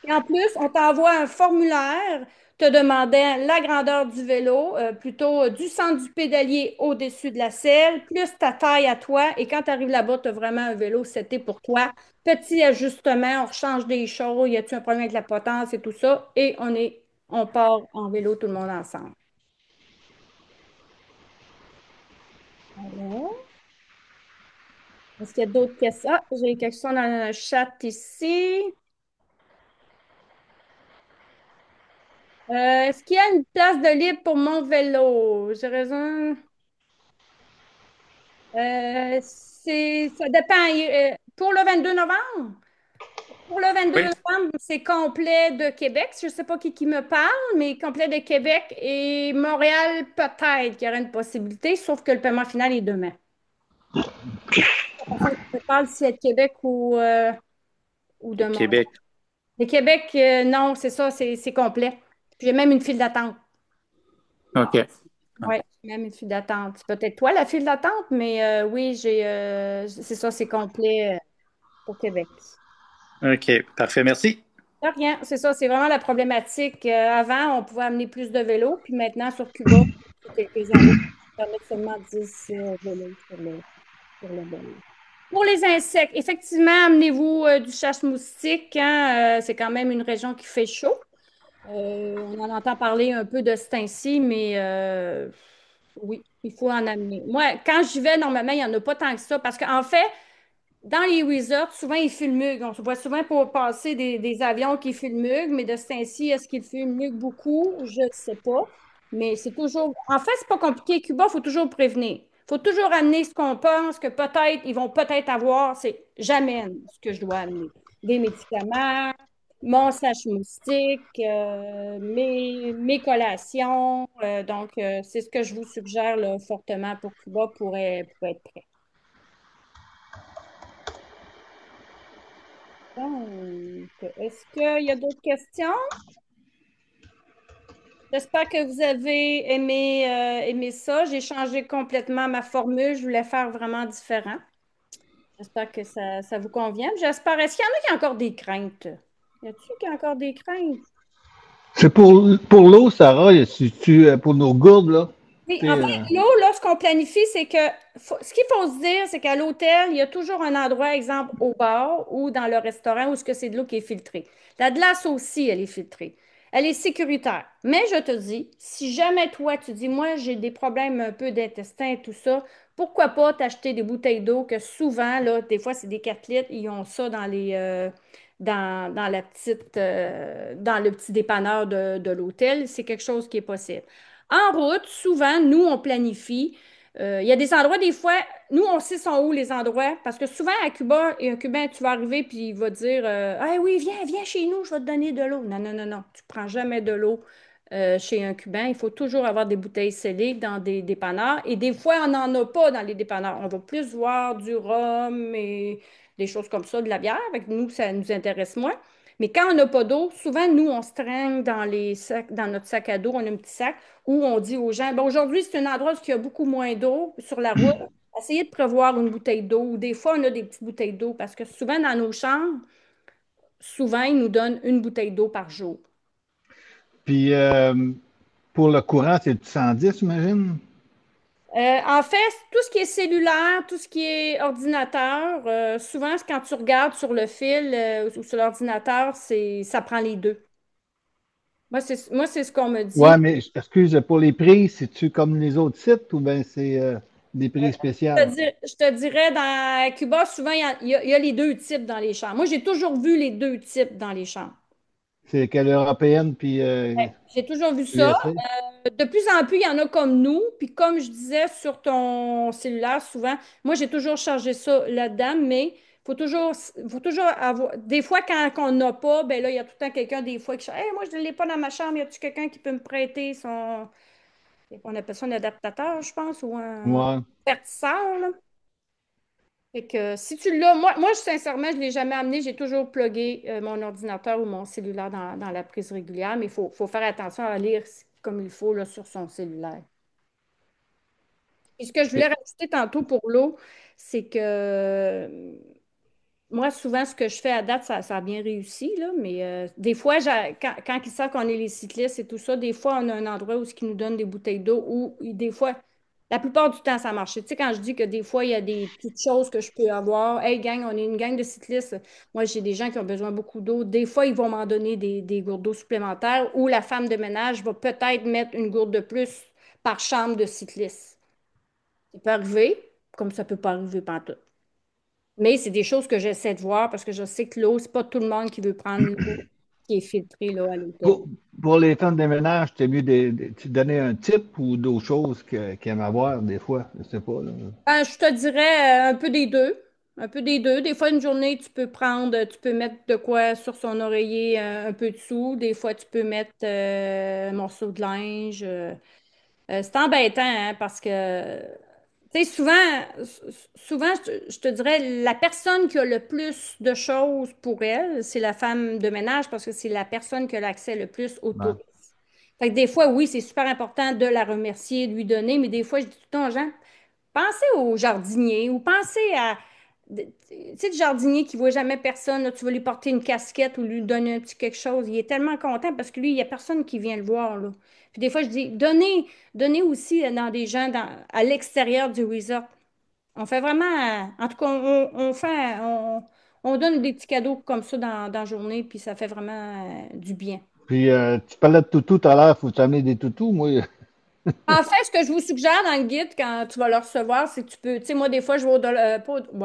Et en plus, on t'envoie un formulaire te demandant la grandeur du vélo, plutôt du centre du pédalier au-dessus de la selle, plus ta taille à toi. Et quand tu arrives là-bas, tu as vraiment un vélo c'était pour toi. Petit ajustement, on rechange des choses, y a-tu un problème avec la potence et tout ça. Et on part en vélo tout le monde ensemble. Alors, est-ce qu'il y a d'autres questions? Ah, j'ai quelque chose dans le chat ici. Est-ce qu'il y a une place de libre pour mon vélo? J'ai raison. Ça dépend. Pour le 22 novembre? Pour le 22 Oui. novembre, c'est complet de Québec. Je ne sais pas qui me parle, mais complet de Québec et Montréal, peut-être qu'il y aurait une possibilité, sauf que le paiement final est demain. La personne qui me parle, si c'est de Québec ou de Montréal. Québec. De Québec, non, c'est ça, c'est complet. Puis j'ai même une file d'attente. OK. Oui, j'ai même une file d'attente. C'est peut-être toi la file d'attente, mais oui, c'est ça, c'est complet pour Québec. OK. Parfait. Merci. De rien, c'est ça, c'est vraiment la problématique. Avant, on pouvait amener plus de vélos, puis maintenant, sur Cuba, depuis quelques années, on permet seulement 10 vélos sur le bol. Pour les insectes, effectivement, amenez-vous du chasse-moustique, hein, c'est quand même une région qui fait chaud. On en entend parler un peu de ce temps-ci, mais oui, il faut en amener. Moi, quand j'y vais, normalement, il n'y en a pas tant que ça, parce qu'en fait, dans les resorts, souvent, ils fulmuguent. On se voit souvent pour passer des avions qui fulmuguent, mais de ce temps-ci, est-ce qu'ils fulmuguent beaucoup? Je ne sais pas. Mais c'est toujours. En fait, c'est pas compliqué. Cuba, il faut toujours prévenir. Il faut toujours amener ce qu'on pense que peut-être, ils vont peut-être avoir. C'est j'amène ce que je dois amener. Des médicaments, mon sache-moustique, mes collations. Donc, c'est ce que je vous suggère là, fortement pour Cuba pour être prêt. Donc, est-ce qu'il y a d'autres questions? J'espère que vous avez aimé ça. J'ai changé complètement ma formule. Je voulais faire vraiment différent. J'espère que ça vous convient. J'espère. Est-ce qu'il y en a qui ont encore des craintes? Y a-t-il qui a encore des craintes? C'est pour l'eau, Sarah, pour nos gourdes, là. Oui, Tu en sais, fait, l'eau, lorsqu'on planifie, c'est que ce qu'il faut se dire, c'est qu'à l'hôtel, il y a toujours un endroit, exemple, au bar ou dans le restaurant où ce que c'est de l'eau qui est filtrée. La glace aussi, elle est filtrée. Elle est sécuritaire. Mais je te dis, si jamais toi, tu dis, moi, j'ai des problèmes un peu d'intestin et tout ça, pourquoi pas t'acheter des bouteilles d'eau que souvent, là, des fois, c'est des 4 litres, ils ont ça dans la petite, dans le petit dépanneur de l'hôtel. C'est quelque chose qui est possible. En route, souvent, nous, on planifie. Il y a des endroits, des fois, nous, on sait sont où les endroits, parce que souvent, à Cuba, et un Cubain, tu vas arriver, puis il va dire ah oui, viens chez nous, je vais te donner de l'eau. Non, non, non, non, tu prends jamais de l'eau chez un Cubain. Il faut toujours avoir des bouteilles scellées dans des dépanneurs. Et des fois, on n'en a pas dans les dépanneurs. On va plus voir du rhum et des choses comme ça, de la bière. Avec nous, ça nous intéresse moins. Mais quand on n'a pas d'eau, souvent, nous, on se traîne dans les sacs, dans notre sac à dos, on a un petit sac où on dit aux gens, bon, aujourd'hui, c'est un endroit où il y a beaucoup moins d'eau sur la route. Essayez de prévoir une bouteille d'eau. Ou des fois, on a des petites bouteilles d'eau parce que souvent, dans nos chambres, souvent, ils nous donnent une bouteille d'eau par jour. puis pour le courant, c'est du 110, j'imagine? En fait, tout ce qui est cellulaire, tout ce qui est ordinateur, souvent, quand tu regardes sur le fil ou sur l'ordinateur, ça prend les deux. Moi, c'est ce qu'on me Ouais, dit. mais excuse, pour les prix, c'est-tu comme les autres sites ou bien c'est des prix spéciaux? Je te dirais, dans Cuba, souvent, il y a les deux types dans les chambres. Moi, j'ai toujours vu les deux types dans les chambres. C'est quelle européenne puis J'ai toujours vu ça. USA? De plus en plus, il y en a comme nous. Puis comme je disais sur ton cellulaire, souvent, moi, j'ai toujours chargé ça là-dedans, mais faut toujours avoir. Des fois, quand on n'a pas, ben là, il y a tout le temps quelqu'un, des fois, qui dit hey, moi, je ne l'ai pas dans ma chambre. Y a-tu quelqu'un qui peut me prêter son. On appelle ça un adaptateur, je pense, ou un Ouais. convertisseur, là. Fait que si tu l'as, moi sincèrement, je ne l'ai jamais amené. J'ai toujours plugué mon ordinateur ou mon cellulaire dans la prise régulière, mais il faut faire attention à lire comme il faut là, sur son cellulaire. Et ce que je voulais OK. rajouter tantôt pour l'eau, c'est que moi, souvent, ce que je fais à date, ça a bien réussi, là, mais des fois, quand ils savent qu'on est les cyclistes et tout ça, des fois, on a un endroit où ils nous donnent des bouteilles d'eau ou des fois, la plupart du temps, ça marche. Tu sais, quand je dis que des fois, il y a des petites choses que je peux avoir, hey, gang, on est une gang de cyclistes. Moi, j'ai des gens qui ont besoin beaucoup d'eau. Des fois, ils vont m'en donner des gourdes d'eau supplémentaires ou la femme de ménage va peut-être mettre une gourde de plus par chambre de cycliste. Ça peut arriver, comme ça peut pas arriver pantoute. Mais c'est des choses que j'essaie de voir parce que je sais que l'eau, c'est pas tout le monde qui veut prendre l'eau qui est filtrée là, à l'hôtel. Pour, pour les femmes de ménage, c'était mieux de tu donner un type ou d'autres choses qu'ils aiment avoir des fois, je sais pas, là. Je te dirais un peu des deux. Un peu des deux. Des fois, une journée, tu peux mettre de quoi sur son oreiller un peu dessous. Des fois, tu peux mettre un morceau de linge. C'est embêtant, hein, parce que, tu sais, souvent, je te dirais, la personne qui a le plus de choses pour elle, c'est la femme de ménage parce que c'est la personne qui a l'accès le plus au Ouais. tourisme. Fait que des fois, oui, c'est super important de la remercier, de lui donner, mais des fois, je dis tout le temps aux gens, pensez au jardinier ou pensez à, tu sais, le jardinier qui voit jamais personne, là, tu vas lui porter une casquette ou lui donner un petit quelque chose. Il est tellement content parce que lui, il n'y a personne qui vient le voir, là. Puis des fois, je dis, donnez aussi dans des gens à l'extérieur du resort. On fait vraiment, en tout cas, on donne des petits cadeaux comme ça dans la journée, puis ça fait vraiment du bien. Puis, tu parlais de toutous tout à l'heure, faut t'amener des toutous. Moi, En fait, ce que je vous suggère dans le guide quand tu vas le recevoir, c'est que tu peux, tu sais, moi, des fois, je vais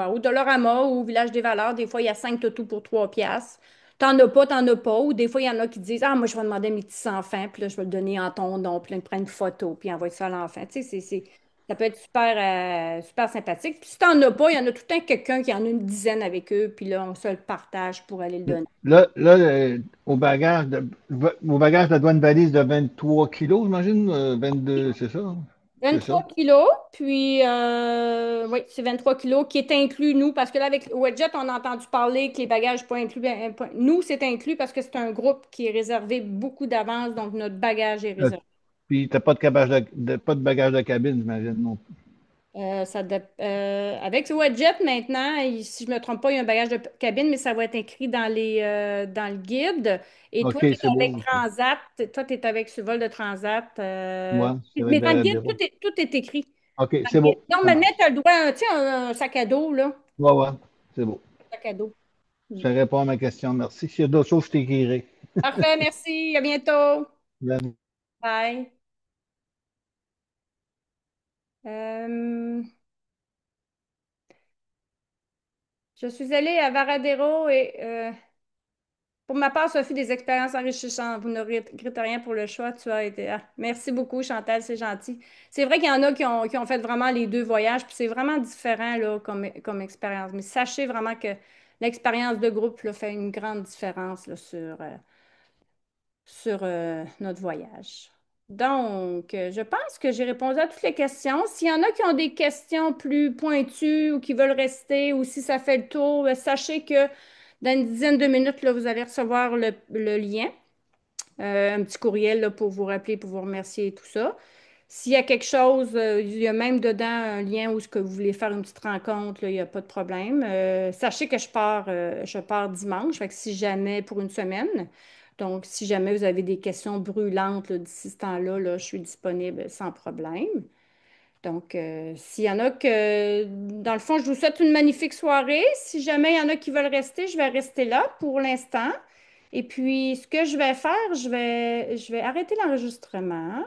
au Dollarama ou au Village des Valeurs. Des fois, il y a 5 toutous pour 3 piastres. T'en as pas. Ou des fois, il y en a qui disent, ah, moi, je vais demander à mes petits-enfants, puis là, je vais le donner en ton nom, puis là, ils prennent une photo, puis envoie ça à l'enfant. Tu sais, ça peut être super sympathique. Puis si t'en as pas, il y en a tout le temps quelqu'un qui en a une dizaine avec eux, puis là, on se le partage pour aller le donner. au bagage, ça doit une valise de 23 kilos, j'imagine. 22, c'est ça? C'est ça? 23 kilos, puis oui, c'est 23 kilos qui est inclus, nous, parce que là, avec Wedget, on a entendu parler que les bagages pas inclus. Nous, c'est inclus parce que c'est un groupe qui est réservé beaucoup d'avance, donc notre bagage est Euh, réservé. Puis, t'as pas pas de bagage de cabine, j'imagine, non. Avec ce Wedget, maintenant, si je ne me trompe pas, il y a un bagage de cabine, mais ça va être écrit dans le guide. Et toi, OK, tu es c'est avec beau. Transat. Toi, tu es avec ce vol de Transat. Moi, c'est Mais dans le réservé à guide, bureau. tout est écrit. OK, c'est beau. Ça Normalement, tu marche. as le droit à tu sais, un sac à dos, là. Ouais, ouais, c'est beau. Sac à dos. Ça répond à ma question. Merci. S'il y a d'autres choses, je t'écrirai. Parfait, merci. À bientôt. Bye. Euh, je suis allée à Varadero et pour ma part, ça fut des expériences enrichissantes. Vous ne regrettez rien pour le choix. Tu as été. Ah, merci beaucoup, Chantal, c'est gentil. C'est vrai qu'il y en a qui ont fait vraiment les deux voyages, puis c'est vraiment différent là, comme expérience. Mais sachez vraiment que l'expérience de groupe là, fait une grande différence là, sur notre voyage. Donc, je pense que j'ai répondu à toutes les questions. S'il y en a qui ont des questions plus pointues ou qui veulent rester ou si ça fait le tour, sachez que dans une dizaine de minutes, là, vous allez recevoir le lien, un petit courriel là, pour vous rappeler, pour vous remercier et tout ça. S'il y a quelque chose, il y a même dedans un lien où ce que vous voulez faire une petite rencontre, là, il n'y a pas de problème. Sachez que je pars dimanche, fait que si jamais pour une semaine. Donc, si jamais vous avez des questions brûlantes là, d'ici ce temps-là, là, je suis disponible sans problème. Donc, s'il y en a que, dans le fond, je vous souhaite une magnifique soirée. Si jamais il y en a qui veulent rester, je vais rester là pour l'instant. Et puis, ce que je vais faire, je vais arrêter l'enregistrement.